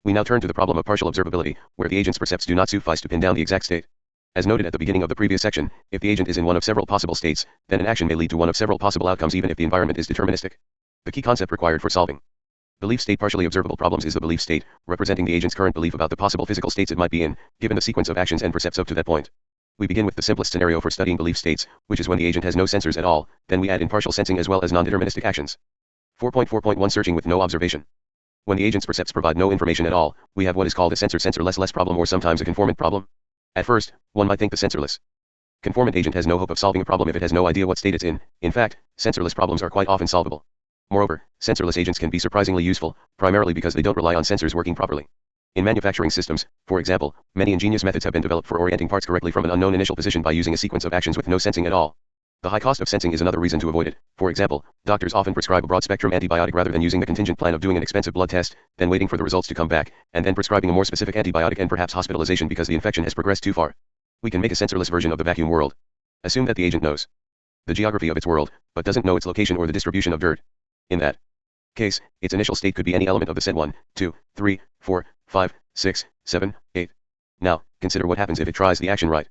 A: We now turn to the problem of partial observability, where the agent's percepts do not suffice to pin down the exact state. As noted at the beginning of the previous section, if the agent is in one of several possible states, then an action may lead to one of several possible outcomes even if the environment is deterministic. The key concept required for solving belief state partially observable problems is the belief state, representing the agent's current belief about the possible physical states it might be in, given the sequence of actions and percepts up to that point. We begin with the simplest scenario for studying belief states, which is when the agent has no sensors at all, then we add in partial sensing as well as non-deterministic actions. 4.4.1 Searching with no observation. When the agent's percepts provide no information at all, we have what is called a sensor-sensorless problem, or sometimes a conformant problem. At first, one might think the sensorless conformant agent has no hope of solving a problem if it has no idea what state it's in. In fact, sensorless problems are quite often solvable. Moreover, sensorless agents can be surprisingly useful, primarily because they don't rely on sensors working properly. In manufacturing systems, for example, many ingenious methods have been developed for orienting parts correctly from an unknown initial position by using a sequence of actions with no sensing at all. The high cost of sensing is another reason to avoid it. For example, doctors often prescribe a broad-spectrum antibiotic rather than using the contingent plan of doing an expensive blood test, then waiting for the results to come back, and then prescribing a more specific antibiotic and perhaps hospitalization because the infection has progressed too far. We can make a sensorless version of the vacuum world. Assume that the agent knows the geography of its world, but doesn't know its location or the distribution of dirt. In that case, its initial state could be any element of the set 1, 2, 3, 4, 5, 6, 7, 8. Now, consider what happens if it tries the action right.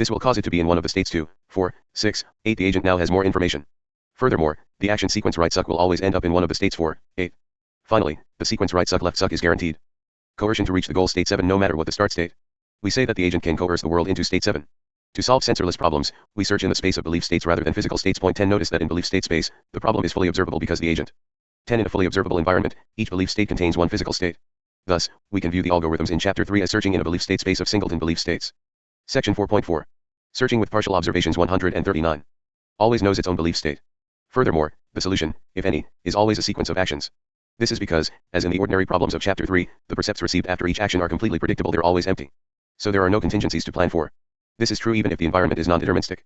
A: This will cause it to be in one of the states 2, 4, 6, 8. The agent now has more information. Furthermore, the action sequence right suck will always end up in one of the states 4, 8. Finally, the sequence right suck left suck is guaranteed coercion to reach the goal state 7 no matter what the start state. We say that the agent can coerce the world into state 7. To solve sensorless problems, we search in the space of belief states rather than physical states. Point 10. Notice that in belief state space, the problem is fully observable because the agent 10 in a fully observable environment, each belief state contains one physical state. Thus, we can view the algorithms in Chapter 3 as searching in a belief state space of singleton belief states. Section 4.4. Searching with partial observations. 139. Always knows its own belief state. Furthermore, the solution, if any, is always a sequence of actions. This is because, as in the ordinary problems of Chapter 3, the percepts received after each action are completely predictable. They're always empty. So there are no contingencies to plan for. This is true even if the environment is non-deterministic.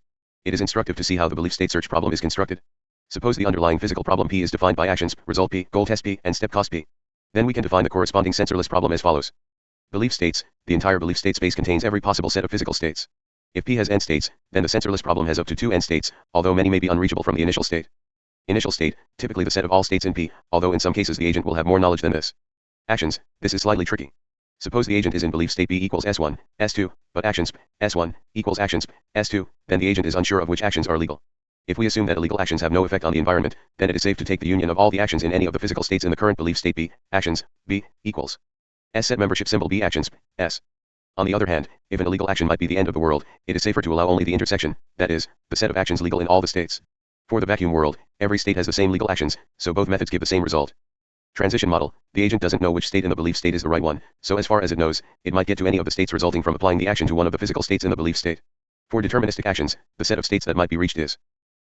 A: It is instructive to see how the belief state search problem is constructed. Suppose the underlying physical problem P is defined by actions, result P, goal test P, and step cost P. Then we can define the corresponding sensorless problem as follows. Belief states, the entire belief state space contains every possible set of physical states. If P has n states, then the sensorless problem has up to 2 n states, although many may be unreachable from the initial state. Initial state, typically the set of all states in P, although in some cases the agent will have more knowledge than this. Actions, this is slightly tricky. Suppose the agent is in belief state B equals S1, S2, but actions, S1, equals actions, S2, then the agent is unsure of which actions are legal. If we assume that illegal actions have no effect on the environment, then it is safe to take the union of all the actions in any of the physical states in the current belief state B, actions, B, equals S set membership symbol B actions, S. On the other hand, if an illegal action might be the end of the world, it is safer to allow only the intersection, that is, the set of actions legal in all the states. For the vacuum world, every state has the same legal actions, so both methods give the same result. Transition model, the agent doesn't know which state in the belief state is the right one, so as far as it knows, it might get to any of the states resulting from applying the action to one of the physical states in the belief state. For deterministic actions, the set of states that might be reached is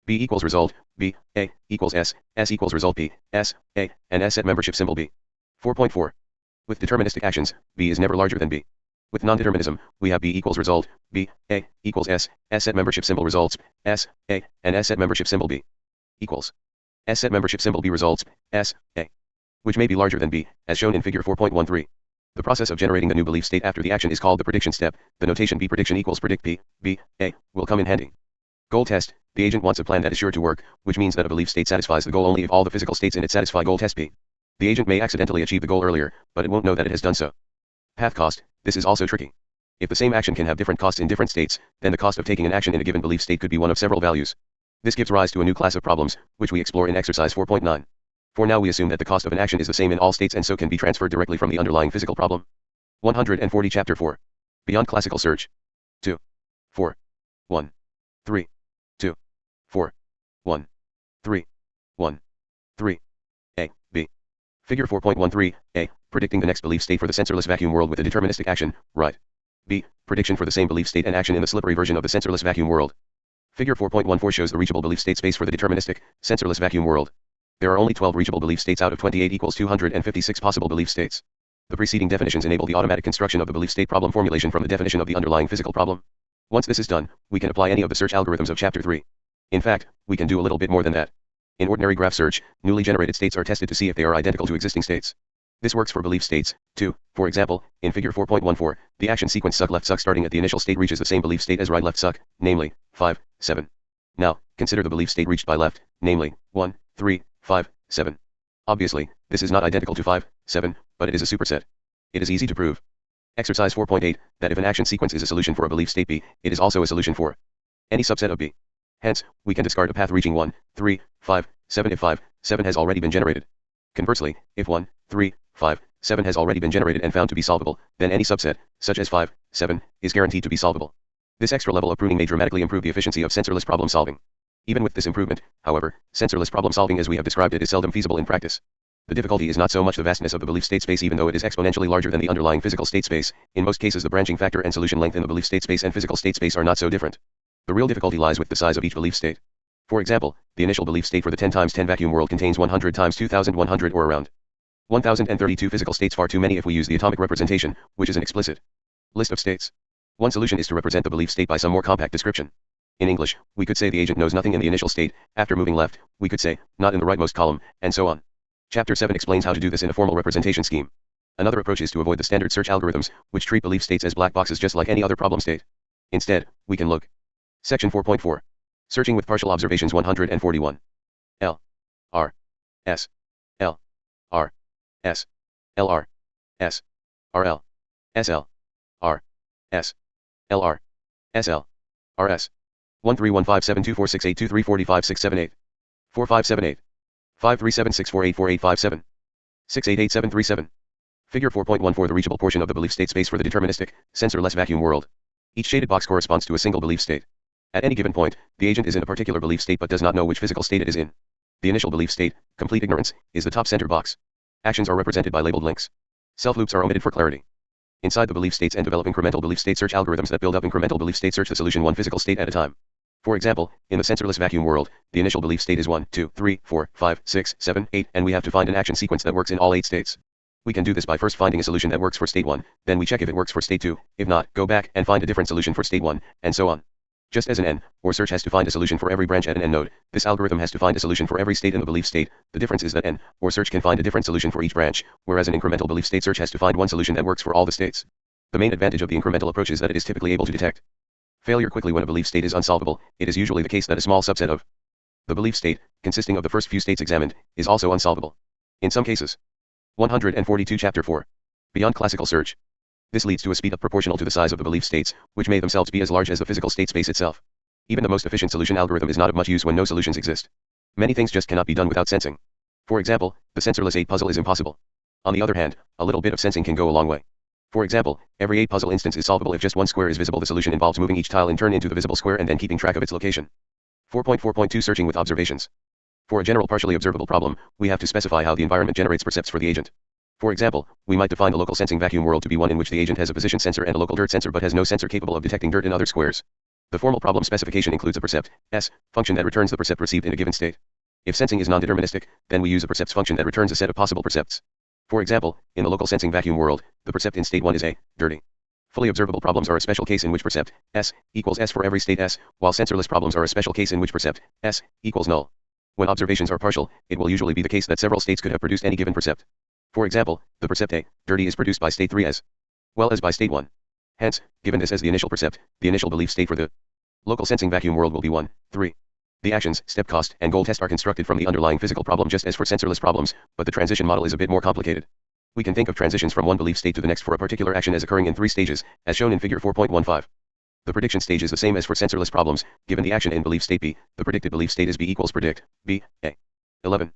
A: B equals result, B, A, equals S equals result B, S, A, and S set membership symbol B. 4.4. With deterministic actions, B is never larger than B. With non-determinism, we have B equals result, B, A, equals S set membership symbol results, S, A, and S set membership symbol B. Equals S set membership symbol B results, S, A. Which may be larger than B, as shown in figure 4.13. The process of generating the new belief state after the action is called the prediction step. The notation B prediction equals predict P, B, A, will come in handy. Goal test, the agent wants a plan that is sure to work, which means that a belief state satisfies the goal only if all the physical states in it satisfy goal test P. The agent may accidentally achieve the goal earlier, but it won't know that it has done so. Path cost, this is also tricky. If the same action can have different costs in different states, then the cost of taking an action in a given belief state could be one of several values. This gives rise to a new class of problems, which we explore in exercise 4.9. For now we assume that the cost of an action is the same in all states and so can be transferred directly from the underlying physical problem. 140 Chapter 4. Beyond classical search. 2. 4. 1. 3. 2. 4. 1. 3. 1. 3. A, B. Figure 4.13, A. Predicting the next belief state for the sensorless vacuum world with a deterministic action, right. B. Prediction for the same belief state and action in the slippery version of the sensorless vacuum world. Figure 4.14 shows the reachable belief state space for the deterministic, sensorless vacuum world. There are only 12 reachable belief states out of 28 equals 256 possible belief states. The preceding definitions enable the automatic construction of the belief state problem formulation from the definition of the underlying physical problem. Once this is done, we can apply any of the search algorithms of Chapter 3. In fact, we can do a little bit more than that. In ordinary graph search, newly generated states are tested to see if they are identical to existing states. This works for belief states, too. For example, in figure 4.14, the action sequence suck left suck starting at the initial state reaches the same belief state as right left suck, namely, 5, 7. Now, consider the belief state reached by left, namely, 1, 3, 5, 7. Obviously, this is not identical to 5, 7, but it is a superset. It is easy to prove. Exercise 4.8, that if an action sequence is a solution for a belief state B, it is also a solution for any subset of B. Hence, we can discard a path reaching 1, 3, 5, 7 if 5, 7 has already been generated. Conversely, if 1, 3, 5, 7 has already been generated and found to be solvable, then any subset, such as 5, 7, is guaranteed to be solvable. This extra level of pruning may dramatically improve the efficiency of sensorless problem solving. Even with this improvement, however, sensorless problem solving as we have described it is seldom feasible in practice. The difficulty is not so much the vastness of the belief state space, even though it is exponentially larger than the underlying physical state space. In most cases the branching factor and solution length in the belief state space and physical state space are not so different. The real difficulty lies with the size of each belief state. For example, the initial belief state for the 10 times 10 vacuum world contains 100 times 2100 or around 1032 physical states, far too many if we use the atomic representation, which is an explicit list of states. One solution is to represent the belief state by some more compact description. In English, we could say the agent knows nothing in the initial state. After moving left, we could say, not in the rightmost column, and so on. Chapter 7 explains how to do this in a formal representation scheme. Another approach is to avoid the standard search algorithms, which treat belief states as black boxes just like any other problem state. Instead, we can look. Section 4.4. Searching with partial observations 141. L. R. S. L. R. S. L. R. S. R. L. S. L. R. S. L. R. S. L. R. S. 131572468234567 4578 5376484857 688737. Figure 4.14. The reachable portion of the belief state space for the deterministic, sensorless vacuum world. Each shaded box corresponds to a single belief state. At any given point, the agent is in a particular belief state but does not know which physical state it is in. The initial belief state, complete ignorance, is the top center box. Actions are represented by labeled links. Self-loops are omitted for clarity. Inside the belief states and develop incremental belief state search algorithms that build up incremental belief state search the solution one physical state at a time. For example, in the sensorless vacuum world, the initial belief state is 1, 2, 3, 4, 5, 6, 7, 8, and we have to find an action sequence that works in all 8 states. We can do this by first finding a solution that works for state 1, then we check if it works for state 2, if not, go back and find a different solution for state 1, and so on. Just as an N, or search has to find a solution for every branch at an N node, this algorithm has to find a solution for every state in the belief state. The difference is that N, or search can find a different solution for each branch, whereas an incremental belief state search has to find one solution that works for all the states. The main advantage of the incremental approach is that it is typically able to detect failure quickly when a belief state is unsolvable. It is usually the case that a small subset of the belief state, consisting of the first few states examined, is also unsolvable. In some cases. 142 Chapter 4. Beyond classical search. This leads to a speed up proportional to the size of the belief states, which may themselves be as large as the physical state space itself. Even the most efficient solution algorithm is not of much use when no solutions exist. Many things just cannot be done without sensing. For example, the sensorless 8 puzzle is impossible. On the other hand, a little bit of sensing can go a long way. For example, every 8 puzzle instance is solvable if just one square is visible. The solution involves moving each tile in turn into the visible square and then keeping track of its location. 4.4.2 Searching with observations. For a general partially observable problem, we have to specify how the environment generates percepts for the agent. For example, we might define the local sensing vacuum world to be one in which the agent has a position sensor and a local dirt sensor but has no sensor capable of detecting dirt in other squares. The formal problem specification includes a percept, S, function that returns the percept received in a given state. If sensing is non-deterministic, then we use a percepts function that returns a set of possible percepts. For example, in the local sensing vacuum world, the percept in state 1 is A, dirty. Fully observable problems are a special case in which percept, S, equals S for every state S, while sensorless problems are a special case in which percept, S, equals null. When observations are partial, it will usually be the case that several states could have produced any given percept. For example, the percept A, dirty is produced by state 3 as well as by state 1. Hence, given this as the initial percept, the initial belief state for the local sensing vacuum world will be 1, 3. The actions, step cost, and goal test are constructed from the underlying physical problem just as for sensorless problems, but the transition model is a bit more complicated. We can think of transitions from one belief state to the next for a particular action as occurring in 3 stages, as shown in figure 4.15. The prediction stage is the same as for sensorless problems. Given the action in belief state B, the predicted belief state is B equals predict, B, A. 11.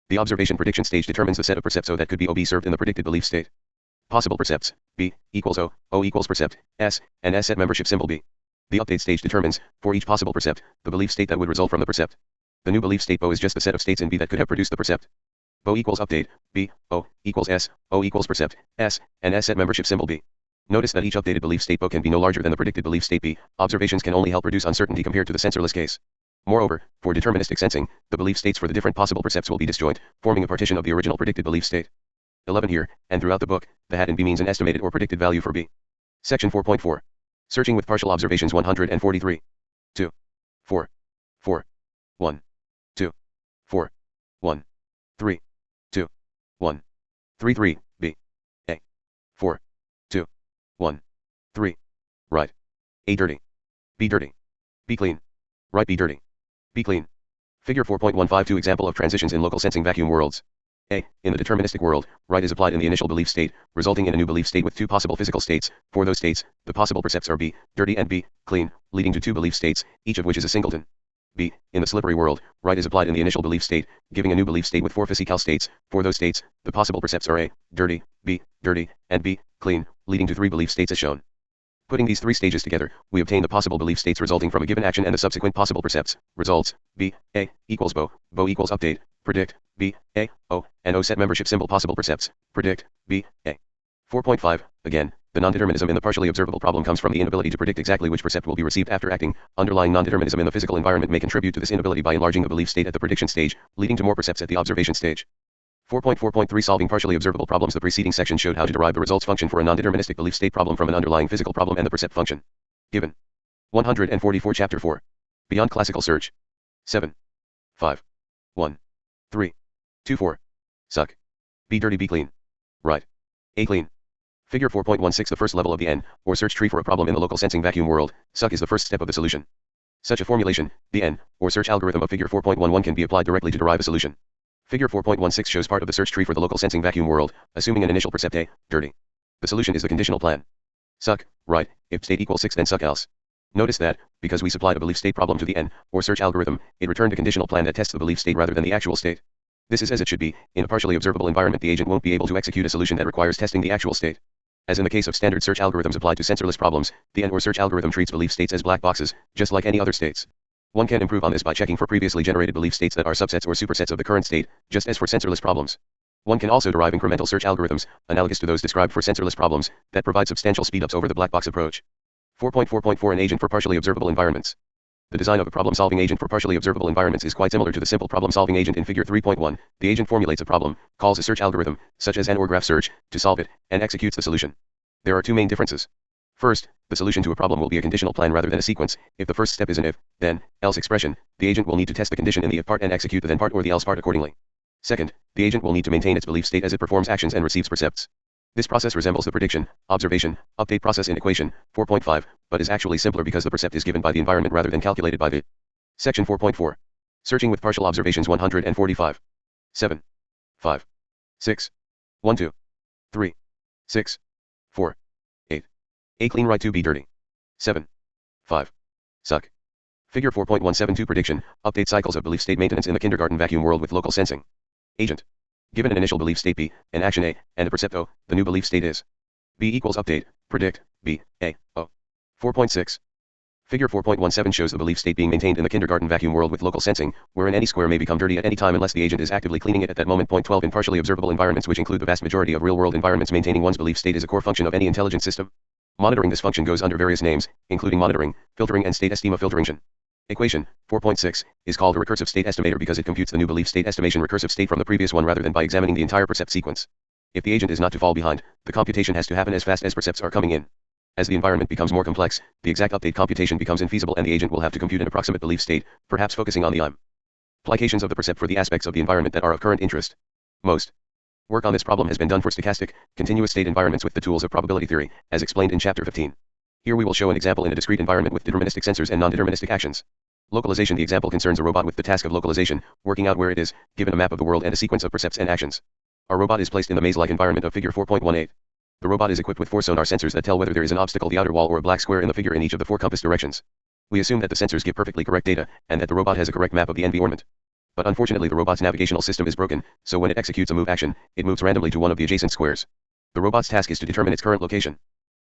A: The observation prediction stage determines the set of percepts O that could be OB served in the predicted belief state. Possible percepts, B, equals O equals percept, S, and S set membership symbol B. The update stage determines, for each possible percept, the belief state that would result from the percept. The new belief state BO is just the set of states in B that could have produced the percept. BO equals update, B, O, equals S, O equals percept, S, and S set membership symbol B. Notice that each updated belief state BO can be no larger than the predicted belief state B. Observations can only help reduce uncertainty compared to the sensorless case. Moreover, for deterministic sensing, the belief states for the different possible percepts will be disjoint, forming a partition of the original predicted belief state. 11 here, and throughout the book, the hat in B means an estimated or predicted value for B. Section 4.4. Searching with partial observations 143. 2. 4. 4. 1. 2. 4. 1. 3. 2. 1. 3 3, B. A. 4. 2. 1. 3. Right. A dirty. B dirty. B clean. Right B dirty. B clean. Figure 4.152 Example of transitions in local sensing vacuum worlds. A. In the deterministic world, right is applied in the initial belief state, resulting in a new belief state with 2 possible physical states. For those states, the possible percepts are B, dirty and B, clean, leading to 2 belief states, each of which is a singleton. B. In the slippery world, right is applied in the initial belief state, giving a new belief state with 4 physical states. For those states, the possible percepts are A, dirty, B, dirty, and B, clean, leading to 3 belief states as shown. Putting these three stages together, we obtain the possible belief states resulting from a given action and the subsequent possible percepts. Results: B, A, equals Bo equals update, predict, B, A, O, and O set membership symbol possible percepts, predict, B, A. 4.5, again, the non-determinism in the partially observable problem comes from the inability to predict exactly which percept will be received after acting. Underlying non-determinism in the physical environment may contribute to this inability by enlarging the belief state at the prediction stage, leading to more percepts at the observation stage. 4.4.3 Solving partially observable problems. The preceding section showed how to derive the results function for a non-deterministic belief state problem from an underlying physical problem and the percept function. Given. 144 Chapter 4. Beyond classical search. 7. 5. 1. 3. 2 4. Suck. Be dirty, be clean. Right. A clean. Figure 4.16 The first level of the N, or search tree for a problem in the local sensing vacuum world, suck is the first step of the solution. Such a formulation, the N, or search algorithm of figure 4.11 can be applied directly to derive a solution. Figure 4.16 shows part of the search tree for the local sensing vacuum world, assuming an initial percept A, dirty. The solution is the conditional plan. Suck, right, if state equals 6 then suck else. Notice that, because we supplied a belief state problem to the N, or search algorithm, it returned a conditional plan that tests the belief state rather than the actual state. This is as it should be. In a partially observable environment, the agent won't be able to execute a solution that requires testing the actual state. As in the case of standard search algorithms applied to sensorless problems, the N or search algorithm treats belief states as black boxes, just like any other states. One can improve on this by checking for previously generated belief states that are subsets or supersets of the current state, just as for sensorless problems. One can also derive incremental search algorithms, analogous to those described for sensorless problems, that provide substantial speedups over the black box approach. 4.4.4 An agent for partially observable environments. The design of a problem-solving agent for partially observable environments is quite similar to the simple problem-solving agent in Figure 3.1. The agent formulates a problem, calls a search algorithm, such as N or graph search, to solve it, and executes the solution. There are two main differences. First, the solution to a problem will be a conditional plan rather than a sequence. If the first step is an if, then, else expression, the agent will need to test the condition in the if part and execute the then part or the else part accordingly. Second, the agent will need to maintain its belief state as it performs actions and receives percepts. This process resembles the prediction, observation, update process in equation 4.5, but is actually simpler because the percept is given by the environment rather than calculated by the. Section 4.4. Searching with partial observations 145. 7. 5. 6. 1 2. 3. 6. 4. 8. A clean, right, to be dirty. 7. 5. Suck. Figure 4.172 Prediction, update cycles of belief state maintenance in the kindergarten vacuum world with local sensing. Agent. Given an initial belief state B, an action A, and a percept O, the new belief state is B equals update, predict, B, A, O. 4.6. Figure 4.17 shows the belief state being maintained in the kindergarten vacuum world with local sensing, wherein any square may become dirty at any time unless the agent is actively cleaning it at that moment. 12 In partially observable environments, which include the vast majority of real-world environments, maintaining one's belief state is a core function of any intelligent system. Monitoring this function goes under various names, including monitoring, filtering, and state estima filtration. Equation 4.6 is called a recursive state estimator because it computes the new belief state estimation recursive state from the previous one rather than by examining the entire percept sequence. If the agent is not to fall behind, the computation has to happen as fast as percepts are coming in. As the environment becomes more complex, the exact update computation becomes infeasible and the agent will have to compute an approximate belief state, perhaps focusing on the implications of the percept for the aspects of the environment that are of current interest. Most work on this problem has been done for stochastic, continuous state environments with the tools of probability theory, as explained in Chapter 15. Here we will show an example in a discrete environment with deterministic sensors and non-deterministic actions. Localization. The example concerns a robot with the task of localization, working out where it is, given a map of the world and a sequence of percepts and actions. Our robot is placed in the maze-like environment of Figure 4.18. The robot is equipped with 4 sonar sensors that tell whether there is an obstacle, the outer wall, or a black square in the figure in each of the 4 compass directions. We assume that the sensors give perfectly correct data, and that the robot has a correct map of the environment. But unfortunately the robot's navigational system is broken, so when it executes a move action, it moves randomly to one of the adjacent squares. The robot's task is to determine its current location.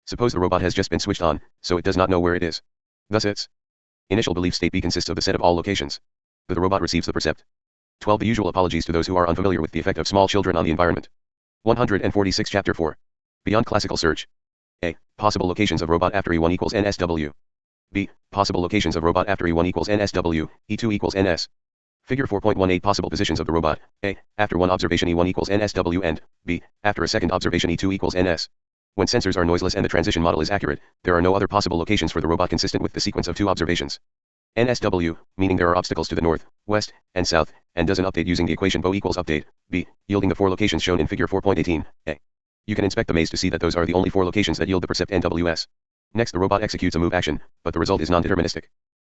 A: Suppose the robot has just been switched on, so it does not know where it is. Thus its initial belief state B consists of the set of all locations. The robot receives the percept. 12 The usual apologies to those who are unfamiliar with the effect of small children on the environment. 146 Chapter 4. Beyond classical search. A. Possible locations of robot after E1 equals NSW. B. Possible locations of robot after E1 equals NSW, E2 equals NS. Figure 4.18 Possible positions of the robot. A. After one observation E1 equals NSW and B. After a second observation E2 equals NS. When sensors are noiseless and the transition model is accurate, there are no other possible locations for the robot consistent with the sequence of 2 observations. NSW, meaning there are obstacles to the north, west, and south, and does an update using the equation BO equals update, B, yielding the 4 locations shown in Figure 4.18, A. You can inspect the maze to see that those are the only 4 locations that yield the percept NWS. Next the robot executes a move action, but the result is non-deterministic.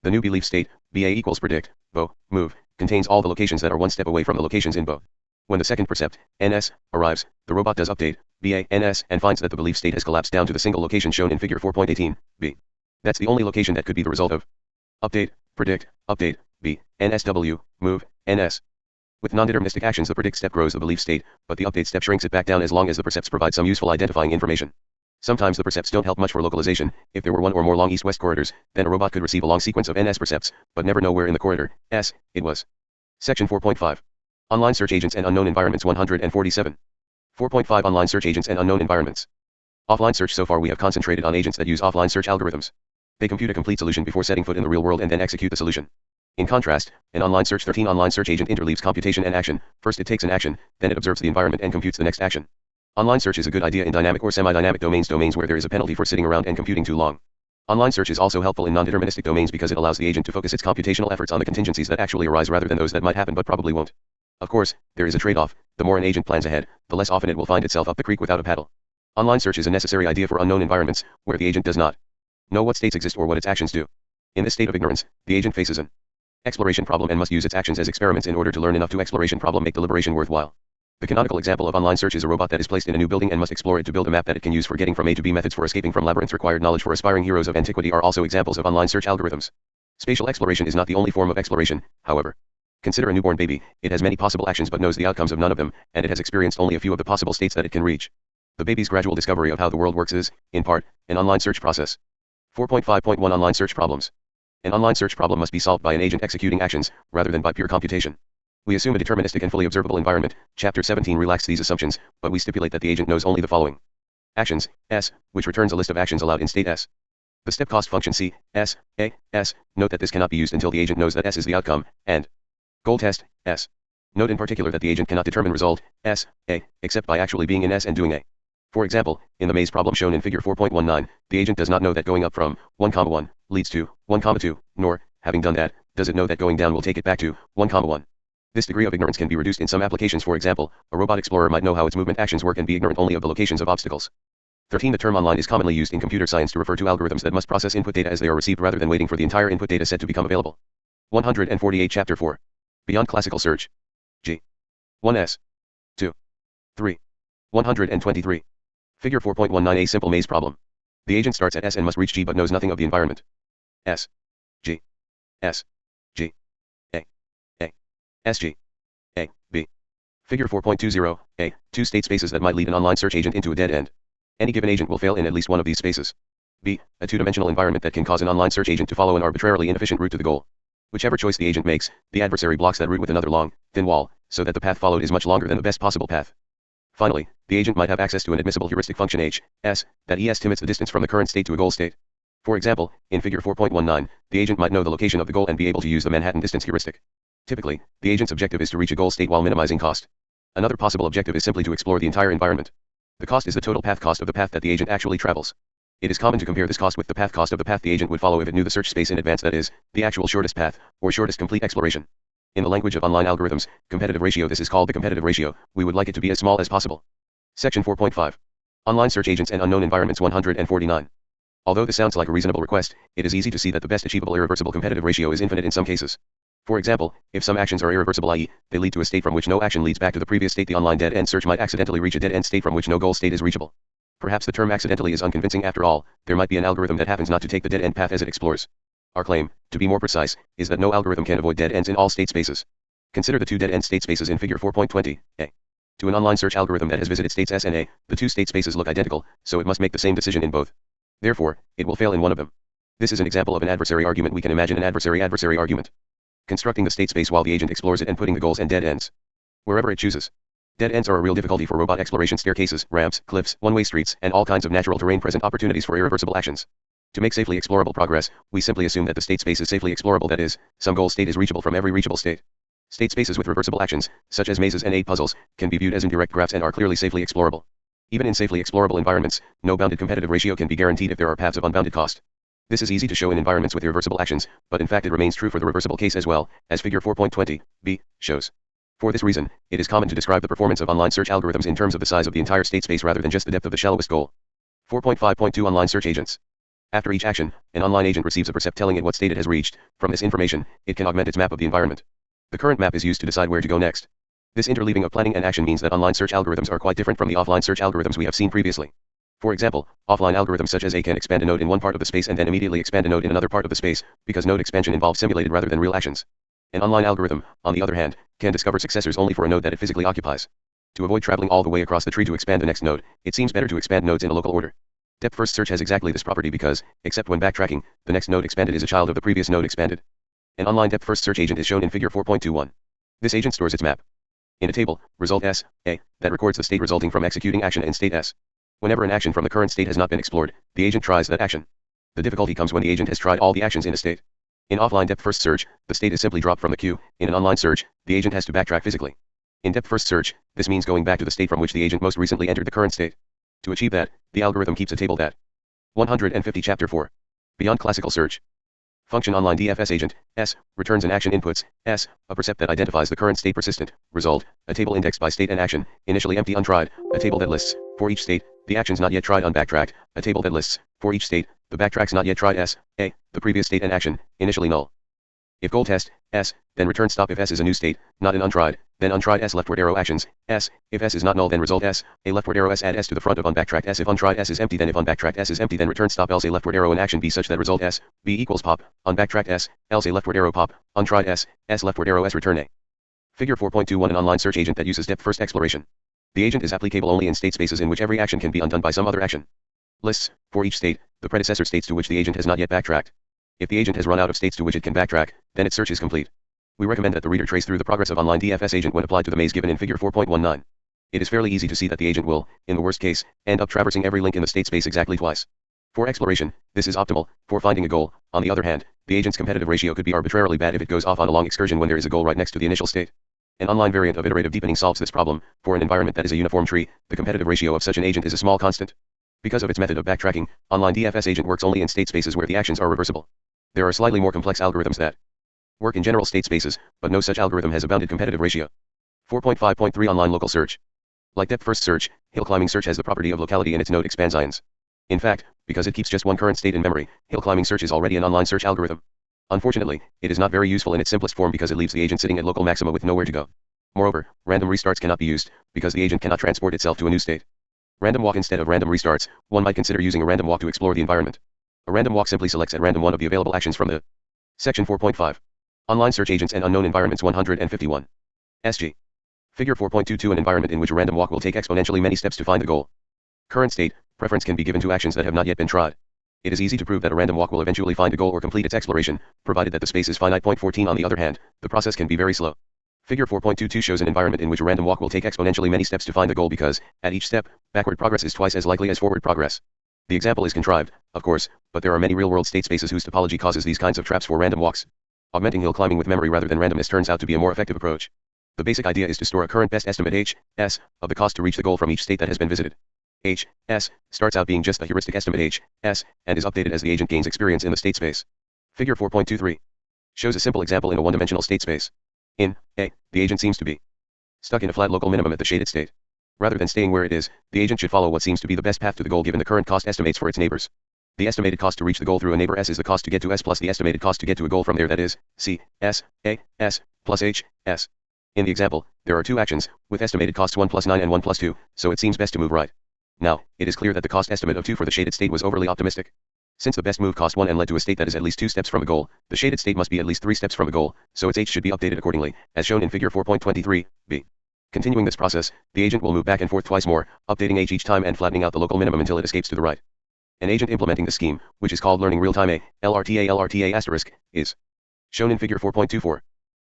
A: The new belief state, BA equals predict, BO, move, contains all the locations that are one step away from the locations in BO. When the second percept, NS, arrives, the robot does update, BA, NS, and finds that the belief state has collapsed down to the single location shown in Figure 4.18, B. That's the only location that could be the result of update, predict, update, B, NSW, move, NS. With non-deterministic actions the predict step grows the belief state, but the update step shrinks it back down as long as the percepts provide some useful identifying information. Sometimes the percepts don't help much for localization. If there were one or more long east-west corridors, then a robot could receive a long sequence of NS percepts, but never know where in the corridor S it was. Section 4.5. Online search agents and unknown environments 147. 4.5 Online search agents and unknown environments. Offline search. So far we have concentrated on agents that use offline search algorithms. They compute a complete solution before setting foot in the real world and then execute the solution. In contrast, an online search 13 online search agent interleaves computation and action. First it takes an action, then it observes the environment and computes the next action. Online search is a good idea in dynamic or semi-dynamic domains where there is a penalty for sitting around and computing too long. Online search is also helpful in non-deterministic domains because it allows the agent to focus its computational efforts on the contingencies that actually arise rather than those that might happen but probably won't. Of course, there is a trade-off. The more an agent plans ahead, the less often it will find itself up the creek without a paddle. Online search is a necessary idea for unknown environments, where the agent does not know what states exist or what its actions do. In this state of ignorance, the agent faces an exploration problem and must use its actions as experiments in order to learn enough to exploration problem make deliberation worthwhile. The canonical example of online search is a robot that is placed in a new building and must explore it to build a map that it can use for getting from A to B. Methods for escaping from labyrinths. Required knowledge for aspiring heroes of antiquity are also examples of online search algorithms. Spatial exploration is not the only form of exploration, however. Consider a newborn baby. It has many possible actions but knows the outcomes of none of them, and it has experienced only a few of the possible states that it can reach. The baby's gradual discovery of how the world works is, in part, an online search process. 4.5.1 Online search problems. An online search problem must be solved by an agent executing actions, rather than by pure computation. We assume a deterministic and fully observable environment. Chapter 17 relaxes these assumptions, but we stipulate that the agent knows only the following. Actions, S, which returns a list of actions allowed in state S. The step cost function C, S, A, S, note that this cannot be used until the agent knows that S is the outcome, and goal test, S. Note in particular that the agent cannot determine result, S, A, except by actually being in S and doing A. For example, in the maze problem shown in figure 4.19, the agent does not know that going up from 1,1 leads to 1,2, nor, having done that, does it know that going down will take it back to 1,1. This degree of ignorance can be reduced in some applications. For example, a robot explorer might know how its movement actions work and be ignorant only of the locations of obstacles. 13 The term online is commonly used in computer science to refer to algorithms that must process input data as they are received rather than waiting for the entire input data set to become available. 148 Chapter 4. Beyond classical search. G. 1s. 2. 3. 123. Figure 4.19 A simple maze problem. The agent starts at S and must reach G but knows nothing of the environment. S. G. S. G. A. A. SG. A. B. Figure 4.20 A. Two state spaces that might lead an online search agent into a dead end. Any given agent will fail in at least one of these spaces. B. A two-dimensional environment that can cause an online search agent to follow an arbitrarily inefficient route to the goal. Whichever choice the agent makes, the adversary blocks that route with another long, thin wall, so that the path followed is much longer than the best possible path. Finally, the agent might have access to an admissible heuristic function h, s, that estimates the distance from the current state to a goal state. For example, in figure 4.19, the agent might know the location of the goal and be able to use the Manhattan distance heuristic. Typically, the agent's objective is to reach a goal state while minimizing cost. Another possible objective is simply to explore the entire environment. The cost is the total path cost of the path that the agent actually travels. It is common to compare this cost with the path cost of the path the agent would follow if it knew the search space in advance, that is, the actual shortest path, or shortest complete exploration. In the language of online algorithms, competitive ratio, this is called the competitive ratio. We would like it to be as small as possible. Section 4.5. Online search agents and unknown environments 149. Although this sounds like a reasonable request, it is easy to see that the best achievable irreversible competitive ratio is infinite in some cases. For example, if some actions are irreversible, i.e., they lead to a state from which no action leads back to the previous state, the online dead end search might accidentally reach a dead end state from which no goal state is reachable. Perhaps the term accidentally is unconvincing after all. There might be an algorithm that happens not to take the dead end path as it explores. Our claim, to be more precise, is that no algorithm can avoid dead ends in all state spaces. Consider the two dead end state spaces in figure 4.20 A. To an online search algorithm that has visited states S and A, the two state spaces look identical, so it must make the same decision in both. Therefore, it will fail in one of them. This is an example of an adversary argument. We can imagine an adversary argument. Constructing the state space while the agent explores it and putting the goals and dead ends wherever it chooses. Dead ends are a real difficulty for robot exploration. Staircases, ramps, cliffs, one-way streets, and all kinds of natural terrain present opportunities for irreversible actions. To make safely explorable progress, we simply assume that the state space is safely explorable, that is, some goal state is reachable from every reachable state. State spaces with reversible actions, such as mazes and aid puzzles, can be viewed as indirect graphs and are clearly safely explorable. Even in safely explorable environments, no bounded competitive ratio can be guaranteed if there are paths of unbounded cost. This is easy to show in environments with irreversible actions, but in fact it remains true for the reversible case as well, as figure 4.20 B shows. For this reason, it is common to describe the performance of online search algorithms in terms of the size of the entire state space rather than just the depth of the shallowest goal. 4.5.2 Online search agents. After each action, an online agent receives a percept telling it what state it has reached. From this information, it can augment its map of the environment. The current map is used to decide where to go next. This interleaving of planning and action means that online search algorithms are quite different from the offline search algorithms we have seen previously. For example, offline algorithms such as A can expand a node in one part of the space and then immediately expand a node in another part of the space, because node expansion involves simulated rather than real actions. An online algorithm, on the other hand, can discover successors only for a node that it physically occupies. To avoid traveling all the way across the tree to expand the next node, it seems better to expand nodes in a local order. Depth first search has exactly this property because, except when backtracking, the next node expanded is a child of the previous node expanded. An online depth first search agent is shown in figure 4.21. This agent stores its map in a table, result S, A, that records the state resulting from executing action in state S. Whenever an action from the current state has not been explored, the agent tries that action. The difficulty comes when the agent has tried all the actions in a state. In offline depth first search, the state is simply dropped from the queue. In an online search, the agent has to backtrack physically. In depth first search, this means going back to the state from which the agent most recently entered the current state. To achieve that, the algorithm keeps a table that 150 Chapter 4. Beyond classical search. Function online DFS agent, S, returns an action inputs, S, a percept that identifies the current state persistent, result, a table indexed by state and action, initially empty untried, a table that lists, for each state, the actions not yet tried unbacktracked, a table that lists, for each state, the backtracks not yet tried S, A, the previous state and action, initially null. If goal test, S, then return stop if S is a new state, not an untried, then untried S leftward arrow actions, S, if S is not null then result S, A leftward arrow S add S to the front of unbacktracked S if untried S is empty then if unbacktracked S is empty then return stop else A leftward arrow in action B such that result S, B equals pop, unbacktracked S, else A leftward arrow pop, untried S, S leftward arrow S return A. Figure 4.21 An online search agent that uses depth first exploration. The agent is applicable only in state spaces in which every action can be undone by some other action. Lists, for each state, the predecessor states to which the agent has not yet backtracked. If the agent has run out of states to which it can backtrack, then its search is complete. We recommend that the reader trace through the progress of online DFS agent when applied to the maze given in figure 4.19. It is fairly easy to see that the agent will, in the worst case, end up traversing every link in the state space exactly twice. For exploration, this is optimal. For finding a goal, on the other hand, the agent's competitive ratio could be arbitrarily bad if it goes off on a long excursion when there is a goal right next to the initial state. An online variant of iterative deepening solves this problem. For an environment that is a uniform tree, the competitive ratio of such an agent is a small constant. Because of its method of backtracking, online DFS agent works only in state spaces where the actions are reversible. There are slightly more complex algorithms that work in general state spaces, but no such algorithm has a bounded competitive ratio. 4.5.3 Online local search. Like depth first search, hill climbing search has the property of locality in its node expansions. In fact, because it keeps just one current state in memory, hill climbing search is already an online search algorithm. Unfortunately, it is not very useful in its simplest form because it leaves the agent sitting at local maxima with nowhere to go. Moreover, random restarts cannot be used, because the agent cannot transport itself to a new state. Random walk instead of random restarts, one might consider using a random walk to explore the environment. A random walk simply selects at random one of the available actions from the Section 4.5. Online search agents and unknown environments 151. SG. Figure 4.22 An environment in which a random walk will take exponentially many steps to find the goal. Current state, preference can be given to actions that have not yet been tried. It is easy to prove that a random walk will eventually find a goal or complete its exploration, provided that the space is finite. 14 On the other hand, the process can be very slow. Figure 4.22 shows an environment in which a random walk will take exponentially many steps to find the goal because, at each step, backward progress is twice as likely as forward progress. The example is contrived, of course, but there are many real-world state spaces whose topology causes these kinds of traps for random walks. Augmenting hill climbing with memory rather than randomness turns out to be a more effective approach. The basic idea is to store a current best estimate H, S, of the cost to reach the goal from each state that has been visited. H, S, starts out being just a heuristic estimate H, S, and is updated as the agent gains experience in the state space. Figure 4.23 shows a simple example in a one-dimensional state space. In A, the agent seems to be stuck in a flat local minimum at the shaded state. Rather than staying where it is, the agent should follow what seems to be the best path to the goal given the current cost estimates for its neighbors. The estimated cost to reach the goal through a neighbor S is the cost to get to S plus the estimated cost to get to a goal from there, that is, C, S, A, S, plus H, S. In the example, there are two actions, with estimated costs 1 plus 9 and 1 plus 2, so it seems best to move right. Now, it is clear that the cost estimate of 2 for the shaded state was overly optimistic. Since the best move cost 1 and led to a state that is at least 2 steps from a goal, the shaded state must be at least 3 steps from a goal, so its H should be updated accordingly, as shown in figure 4.23, B. Continuing this process, the agent will move back and forth twice more, updating H each time and flattening out the local minimum until it escapes to the right. An agent implementing this scheme, which is called learning real-time A, LRTA asterisk, is shown in figure 4.24.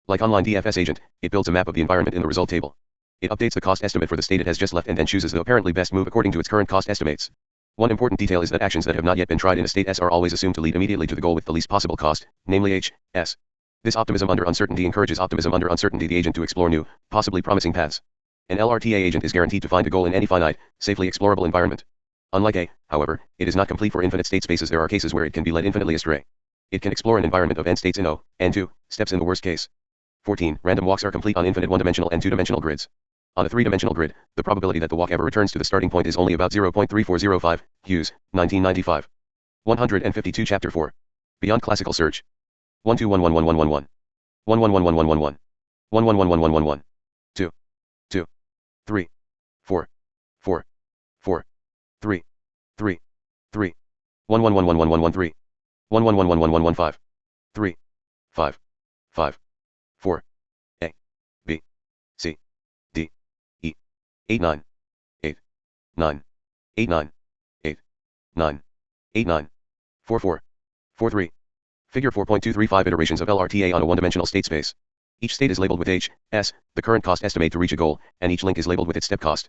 A: Like online DFS agent, it builds a map of the environment in the result table. It updates the cost estimate for the state it has just left and then chooses the apparently best move according to its current cost estimates. One important detail is that actions that have not yet been tried in a state S are always assumed to lead immediately to the goal with the least possible cost, namely H, S. This optimism under uncertainty encourages optimism under uncertainty, the agent to explore new, possibly promising paths. An LRTA agent is guaranteed to find a goal in any finite, safely explorable environment. Unlike A, however, it is not complete for infinite state spaces. There are cases where it can be led infinitely astray. It can explore an environment of n states in O, n2, steps in the worst case. 14. Random walks are complete on infinite one-dimensional and two-dimensional grids. On a three-dimensional grid, the probability that the walk ever returns to the starting point is only about 0.3405, Hughes, 1995. 152 Chapter 4. Beyond classical search. 1211111. 111111. 111111. 2. 2. 3. 4. 4. 4. 3. 3. 3. 11111113. 11111115. 3. 5. 5. 4. A. B. C. D. E. 8 9. 8. 9. 8 9. 8. 9, 8 9, 4 4, 4 3. Figure 4.235 iterations of LRTA on a one-dimensional state space. Each state is labeled with H, S, the current cost estimate to reach a goal, and each link is labeled with its step cost.